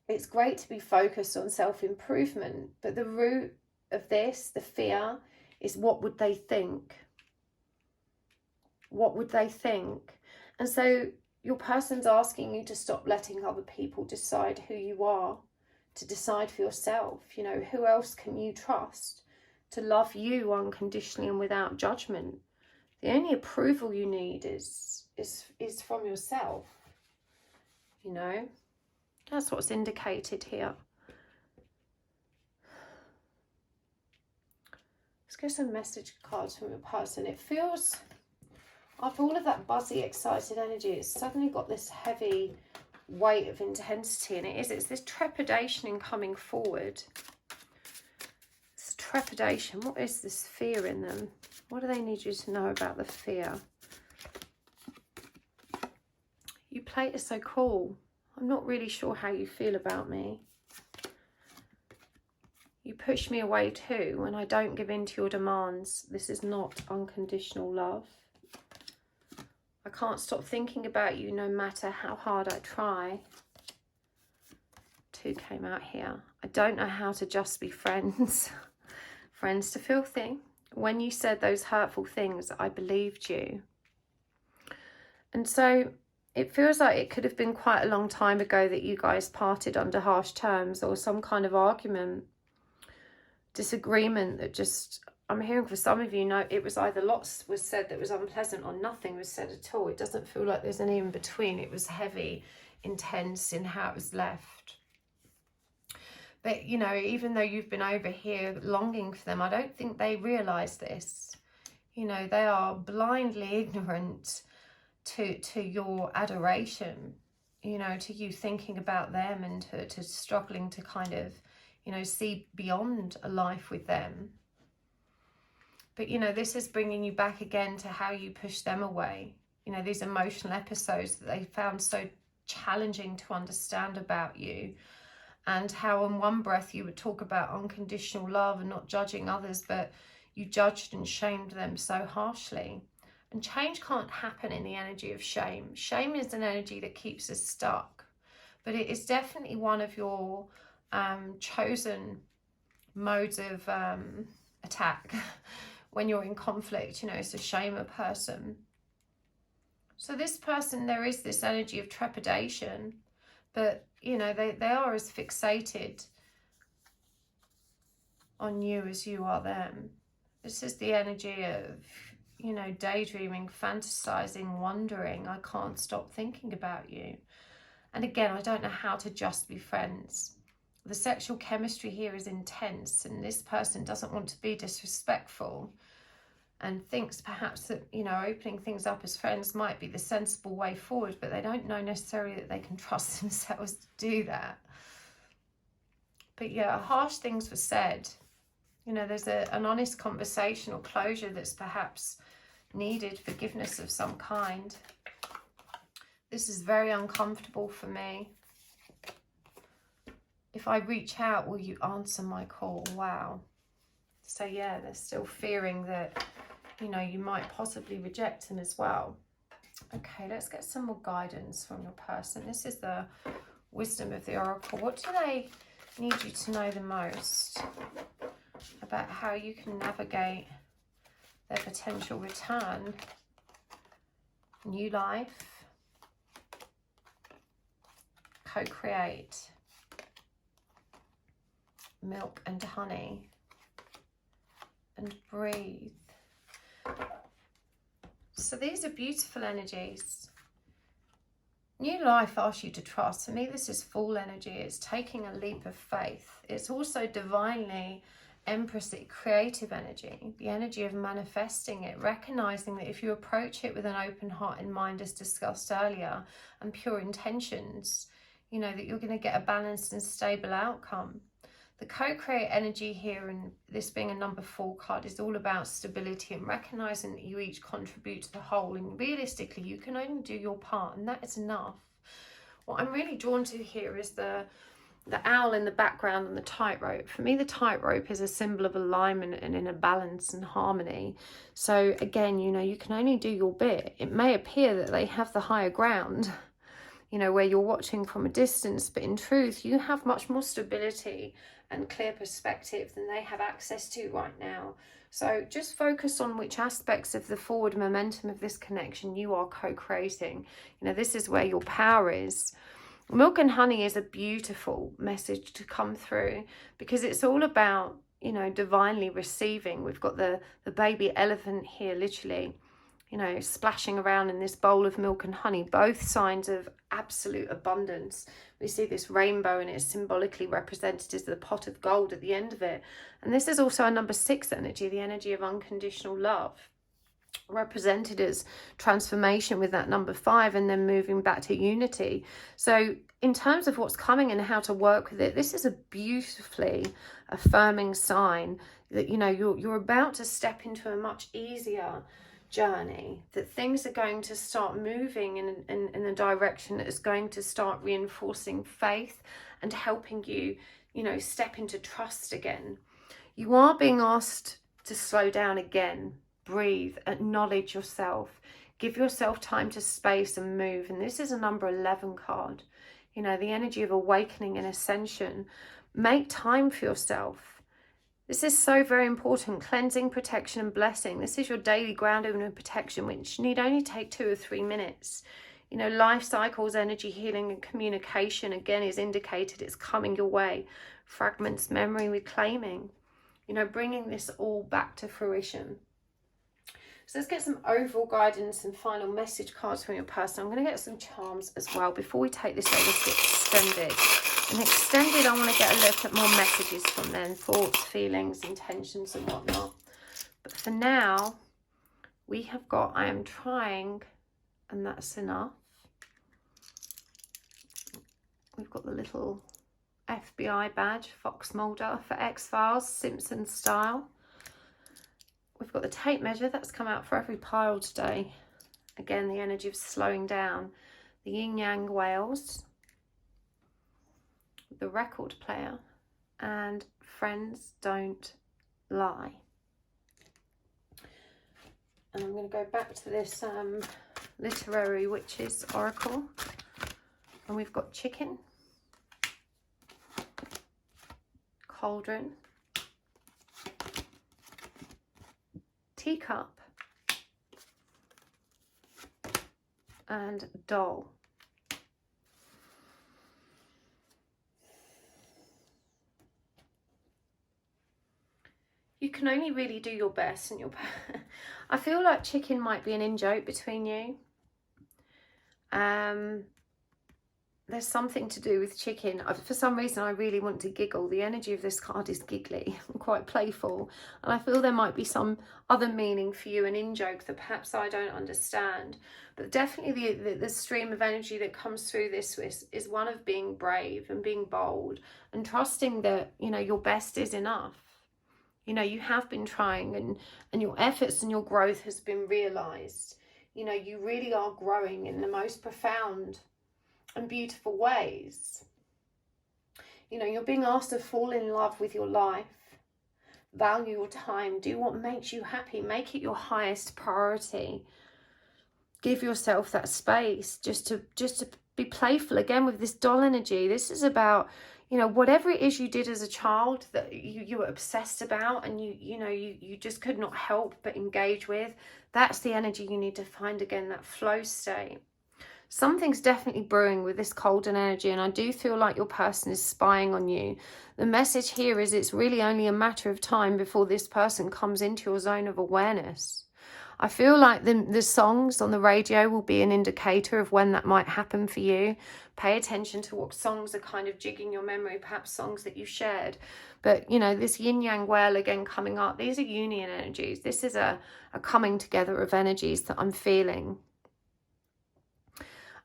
it's great to be focused on self-improvement. But the root of this, the fear, is what would they think? What would they think? And so your person's asking you to stop letting other people decide who you are, to decide for yourself. You know, who else can you trust to love you unconditionally and without judgment? The only approval you need is from yourself. You know, that's what's indicated here. Let's get some message cards from your person. It feels, after all of that buzzy, excited energy, it's suddenly got this heavy weight of intensity, and it's this trepidation in coming forward. This trepidation, what is this fear in them? What do they need you to know about the fear? You plate is so cool. I'm not really sure how you feel about me. You push me away too when I don't give in to your demands. This is not unconditional love. I can't stop thinking about you no matter how hard I try. Two came out here. I don't know how to just be friends. Friends to filthy. When you said those hurtful things, I believed you. And so it feels like it could have been quite a long time ago that you guys parted under harsh terms, or some kind of argument, disagreement that just, I'm hearing for some of you, know, it was either lots was said that was unpleasant or nothing was said at all. It doesn't feel like there's any in between. It was heavy, intense in how it was left. But, you know, even though you've been over here longing for them, I don't think they realise this. You know, they are blindly ignorant to your adoration, you know, to you thinking about them and to struggling to kind of, you know, see beyond a life with them. But, you know, this is bringing you back again to how you push them away. You know, these emotional episodes that they found so challenging to understand about you, and how in one breath you would talk about unconditional love and not judging others, but you judged and shamed them so harshly. And change can't happen in the energy of shame. Shame is an energy that keeps us stuck, but it is definitely one of your chosen modes of attack when you're in conflict. You know, so shame a person. So this person, there is this energy of trepidation, but, you know, they are as fixated on you as you are them. This is the energy of, you know, daydreaming, fantasizing, wondering. I can't stop thinking about you. And again, I don't know how to just be friends. The sexual chemistry here is intense, and this person doesn't want to be disrespectful and thinks perhaps that, you know, opening things up as friends might be the sensible way forward, but they don't know necessarily that they can trust themselves to do that. But yeah, harsh things were said. You know, there's an honest conversation or closure that's perhaps needed, forgiveness of some kind. This is very uncomfortable for me. If I reach out, will you answer my call? Wow. So yeah, they're still fearing that, you know, you might possibly reject them as well. Okay, let's get some more guidance from your person. This is the wisdom of the oracle. What do they need you to know the most about how you can navigate their potential return, new life, co-create, milk and honey, and breathe? So these are beautiful energies. New life asks you to trust. For me, this is full energy. It's taking a leap of faith. It's also divinely empressic, creative energy, the energy of manifesting it, recognizing that if you approach it with an open heart and mind, as discussed earlier, and pure intentions, you know that you're going to get a balanced and stable outcome. The co-create energy here, and this being a number 4 card, is all about stability and recognizing that you each contribute to the whole, and realistically you can only do your part, and that is enough. What I'm really drawn to here is the owl in the background and the tightrope. For me, the tightrope is a symbol of alignment and inner balance and harmony. So again, you know, you can only do your bit. It may appear that they have the higher ground, you know, where you're watching from a distance, but in truth, you have much more stability and clear perspective than they have access to right now. So just focus on which aspects of the forward momentum of this connection you are co-creating. You know, this is where your power is. Milk and honey is a beautiful message to come through, because it's all about, you know, divinely receiving. We've got the baby elephant here, literally, you know, splashing around in this bowl of milk and honey, both signs of absolute abundance. We see this rainbow, and it's symbolically represented as the pot of gold at the end of it. And this is also a number 6 energy, the energy of unconditional love, represented as transformation with that number 5, and then moving back to unity. So in terms of what's coming and how to work with it, this is a beautifully affirming sign that, you know, you're about to step into a much easier journey, that things are going to start moving in a direction that is going to start reinforcing faith and helping you, you know, step into trust again. You are being asked to slow down again, breathe, acknowledge yourself, give yourself time to space and move. And this is a number 11 card, you know, the energy of awakening and ascension. Make time for yourself. This is so very important. Cleansing, protection and blessing. This is your daily grounding and protection, which need only take 2 or 3 minutes. You know, life cycles, energy healing and communication, again, is indicated. It's coming your way. Fragments, memory reclaiming. You know, bringing this all back to fruition. So let's get some overall guidance and final message cards from your person. I'm going to get some charms as well. Before we take this over to extended. And extended, I want to get a look at more messages from them, thoughts, feelings, intentions and whatnot. But for now, we have got I am trying, and that's enough. We've got the little FBI badge, Fox Mulder for X-Files, Simpson style. We've got the tape measure that's come out for every pile today. Again, the energy of slowing down. The yin yang whales. The record player. And friends don't lie. And I'm going to go back to this literary witches oracle. And we've got chicken. Cauldron. Teacup and doll. You can only really do your best, and I feel like chicken might be an in-joke between you. There's something to do with chicken. For some reason, I really want to giggle. The energy of this card is giggly, quite playful. And I feel there might be some other meaning for you, an in-joke that perhaps I don't understand. But definitely the stream of energy that comes through this is one of being brave and being bold and trusting that, you know, your best is enough. You know, you have been trying, and your efforts and your growth has been realised. You know, you really are growing in the most profound and beautiful ways. You know, you're being asked to fall in love with your life, value your time, do what makes you happy, make it your highest priority. Give yourself that space just to be playful again with this doll energy. This is about, you know, whatever it is you did as a child that you were obsessed about, and you just could not help but engage with. That's the energy you need to find again, that flow state. Something's definitely brewing with this golden energy, and I do feel like your person is spying on you. The message here is it's really only a matter of time before this person comes into your zone of awareness. I feel like the songs on the radio will be an indicator of when that might happen for you. Pay attention to what songs are kind of jigging your memory, perhaps songs that you shared. But, you know, this yin-yang whale again coming up, these are union energies. This is a coming together of energies that I'm feeling.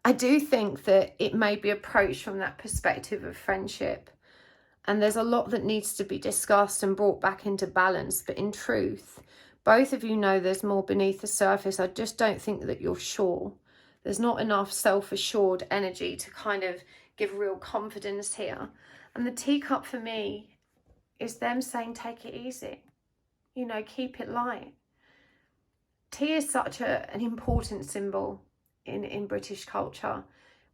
I do think that it may be approached from that perspective of friendship. And there's a lot that needs to be discussed and brought back into balance. But in truth, both of you know there's more beneath the surface. I just don't think that you're sure. There's not enough self-assured energy to kind of give real confidence here. And the teacup for me is them saying, take it easy. You know, keep it light. Tea is such an important symbol in British culture.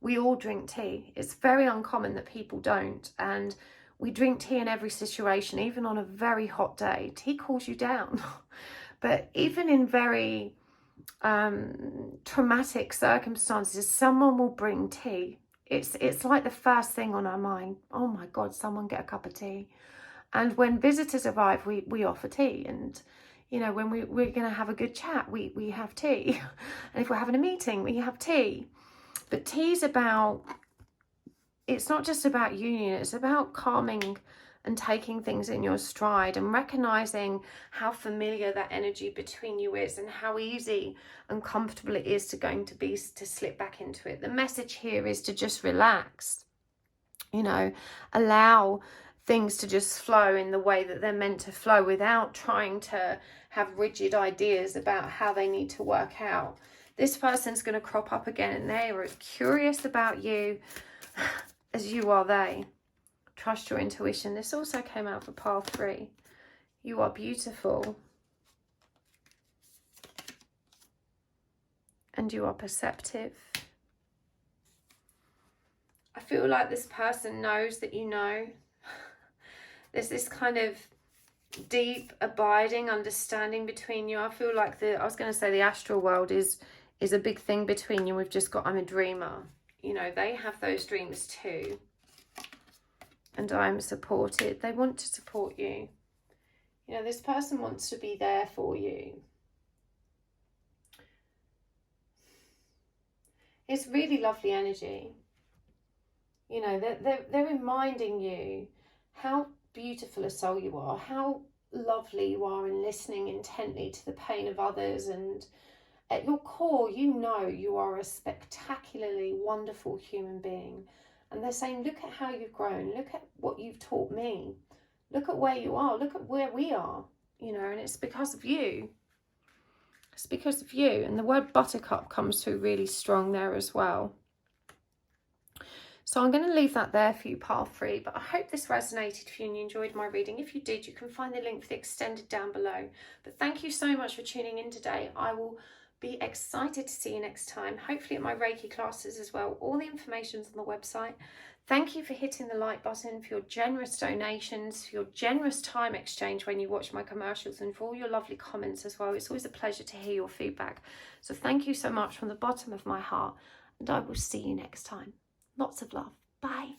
We all drink tea. It's very uncommon that people don't, and we drink tea in every situation, even on a very hot day. Tea cools you down. But even in very traumatic circumstances, someone will bring tea. It's like the first thing on our mind. Oh my God, someone get a cup of tea. And when visitors arrive, we offer tea. And you know, when we're going to have a good chat, we have tea. And if we're having a meeting, we have tea. But tea's about, it's not just about union, it's about calming and taking things in your stride and recognizing how familiar that energy between you is and how easy and comfortable it is to slip back into it. The message here is to just relax, you know, allow things to just flow in the way that they're meant to flow without trying to have rigid ideas about how they need to work out. This person's going to crop up again, and they are as curious about you as you are they. Trust your intuition. This also came out for pile 3. You are beautiful. And you are perceptive. I feel like this person knows that you know. There's this kind of deep, abiding understanding between you. I feel like I was going to say the astral world is a big thing between you. We've just got, I'm a dreamer. You know, they have those dreams too. And I'm supported. They want to support you. You know, this person wants to be there for you. It's really lovely energy. You know, they're reminding you how beautiful a soul you are, how lovely you are in listening intently to the pain of others, and at your core you know you are a spectacularly wonderful human being. And they're saying, look at how you've grown, look at what you've taught me, look at where you are, look at where we are, you know, and it's because of you. It's because of you. And the word buttercup comes through really strong there as well. So I'm going to leave that there for you, pile 3. But I hope this resonated for you and you enjoyed my reading. If you did, you can find the link for the extended down below. But thank you so much for tuning in today. I will be excited to see you next time, hopefully at my Reiki classes as well. All the information's on the website. Thank you for hitting the like button, for your generous donations, for your generous time exchange when you watch my commercials, and for all your lovely comments as well. It's always a pleasure to hear your feedback. So thank you so much from the bottom of my heart, and I will see you next time. Lots of love. Bye.